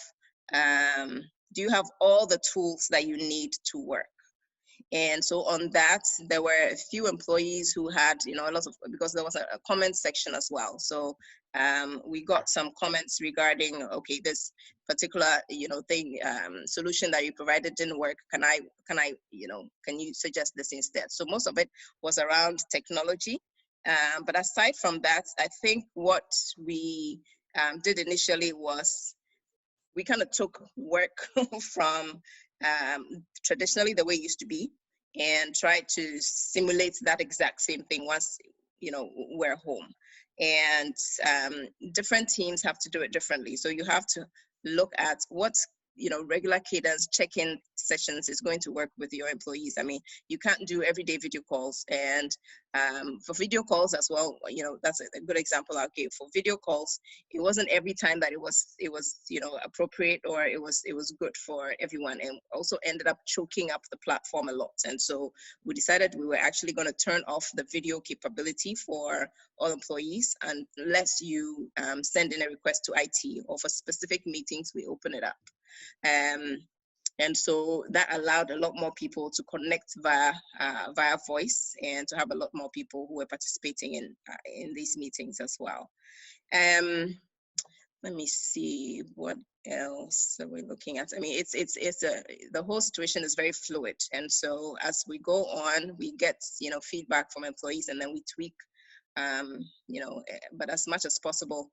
all the tools that you need to work? And so on that, there were a few employees who had, you know, a lot of, because there was a comment section as well. So we got some comments regarding, okay, this particular, you know, thing, solution that you provided didn't work. Can I, you know, can you suggest this instead? So most of it was around technology. But aside from that, I think what we did initially was we kind of took work from traditionally the way it used to be and tried to simulate that exact same thing once, you know, we're home. And different teams have to do it differently. So you have to look at what's, you know, regular cadence check-in sessions is going to work with your employees. I mean, you can't do everyday video calls, and for video calls as well, you know, that's a good example I'll give. For video calls, it wasn't every time that it was you know, appropriate or it was good for everyone, and also ended up choking up the platform a lot. And so we decided we were actually going to turn off the video capability for all employees unless you send in a request to IT, or for specific meetings we open it up. And so that allowed a lot more people to connect via voice, and to have a lot more people who were participating in these meetings as well. Let me see what else are we looking at. I mean, the whole situation is very fluid, and so as we go on, we get, you know, feedback from employees, and then we tweak, you know, but as much as possible,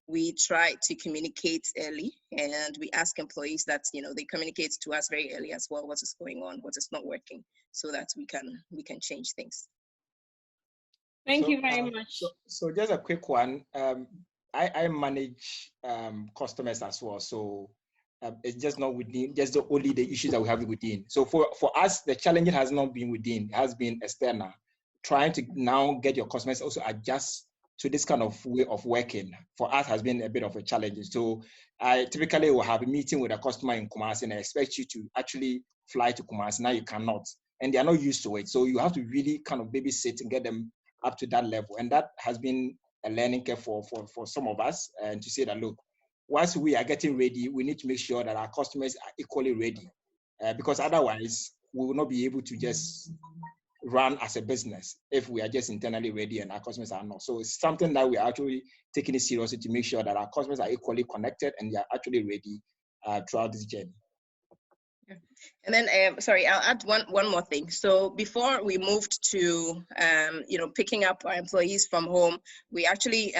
we try to communicate early, and we ask employees that, you know, they communicate to us very early as well, what is going on, what is not working, so that we can change things. Thank you very much. So just a quick one. I manage customers as well, so it's just not within, just only the issues that we have within. So for us, the challenge has not been within, it has been external. Trying to now get your customers also adjust to this kind of way of working for us has been a bit of a challenge. So I typically will have a meeting with a customer in Kumasi, and I expect you to actually fly to Kumasi. Now you cannot, and they are not used to it. So you have to really kind of babysit and get them up to that level. And that has been a learning curve for some of us, and to say that, look, once we are getting ready, we need to make sure that our customers are equally ready, because otherwise we will not be able to just run as a business if we are just internally ready and our customers are not. So it's something that we are actually taking it seriously to make sure that our customers are equally connected and they are actually ready throughout this journey. And then, sorry, I'll add one more thing. So before we moved to, you know, picking up our employees from home, we actually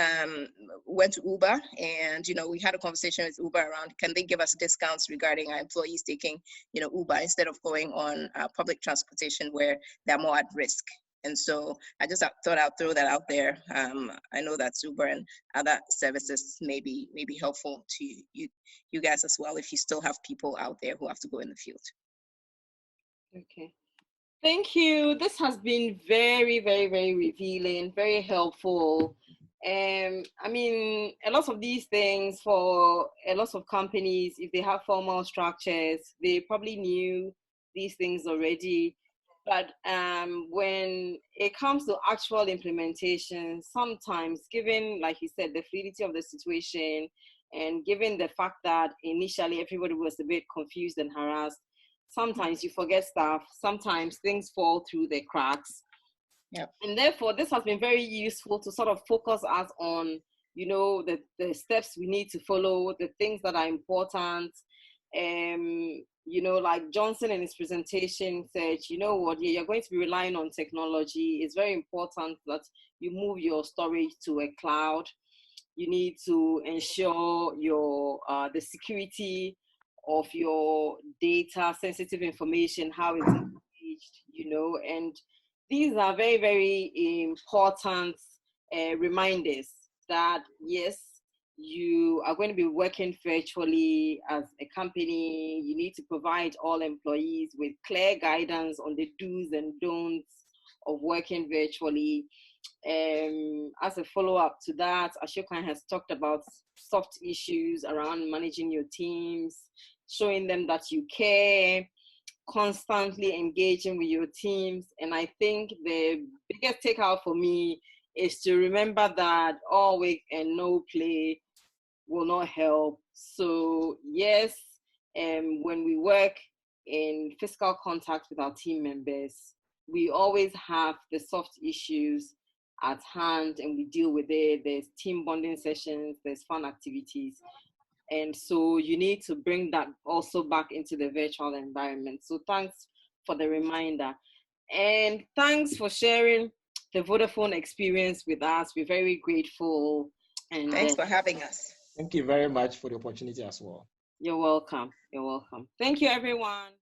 went to Uber, and, you know, we had a conversation with Uber around, can they give us discounts regarding our employees taking, you know, Uber instead of going on public transportation where they're more at risk. And so I just thought I'd throw that out there. I know that Uber and other services may be helpful to you guys as well, if you still have people out there who have to go in the field. Okay. Thank you. This has been very, very, very revealing, very helpful. I mean, a lot of these things for a lot of companies, if they have formal structures, they probably knew these things already. But when it comes to actual implementation, sometimes, given, like you said, the fluidity of the situation, and given the fact that initially everybody was a bit confused and harassed, sometimes you forget stuff, sometimes things fall through the cracks. Yep. And therefore, this has been very useful to sort of focus us on, you know, the steps we need to follow, the things that are important. You know, like Johnson in his presentation said, you know what, you're going to be relying on technology. It's very important that you move your storage to a cloud. You need to ensure your the security of your data, sensitive information, how it's engaged, you know, and these are very, very important reminders that, yes, you are going to be working virtually as a company. You need to provide all employees with clear guidance on the do's and don'ts of working virtually. as a follow-up to that, Ashokan has talked about soft issues around managing your teams, showing them that you care, constantly engaging with your teams. And I think the biggest takeout for me is to remember that all work and no play will not help. So yes, when we work in physical contact with our team members, we always have the soft issues at hand and we deal with it. There's team bonding sessions, there's fun activities. And so you need to bring that also back into the virtual environment. So thanks for the reminder. And thanks for sharing the Vodafone experience with us. We're very grateful. And thanks for having us. Thank you very much for the opportunity as well. You're welcome. You're welcome. Thank you, everyone.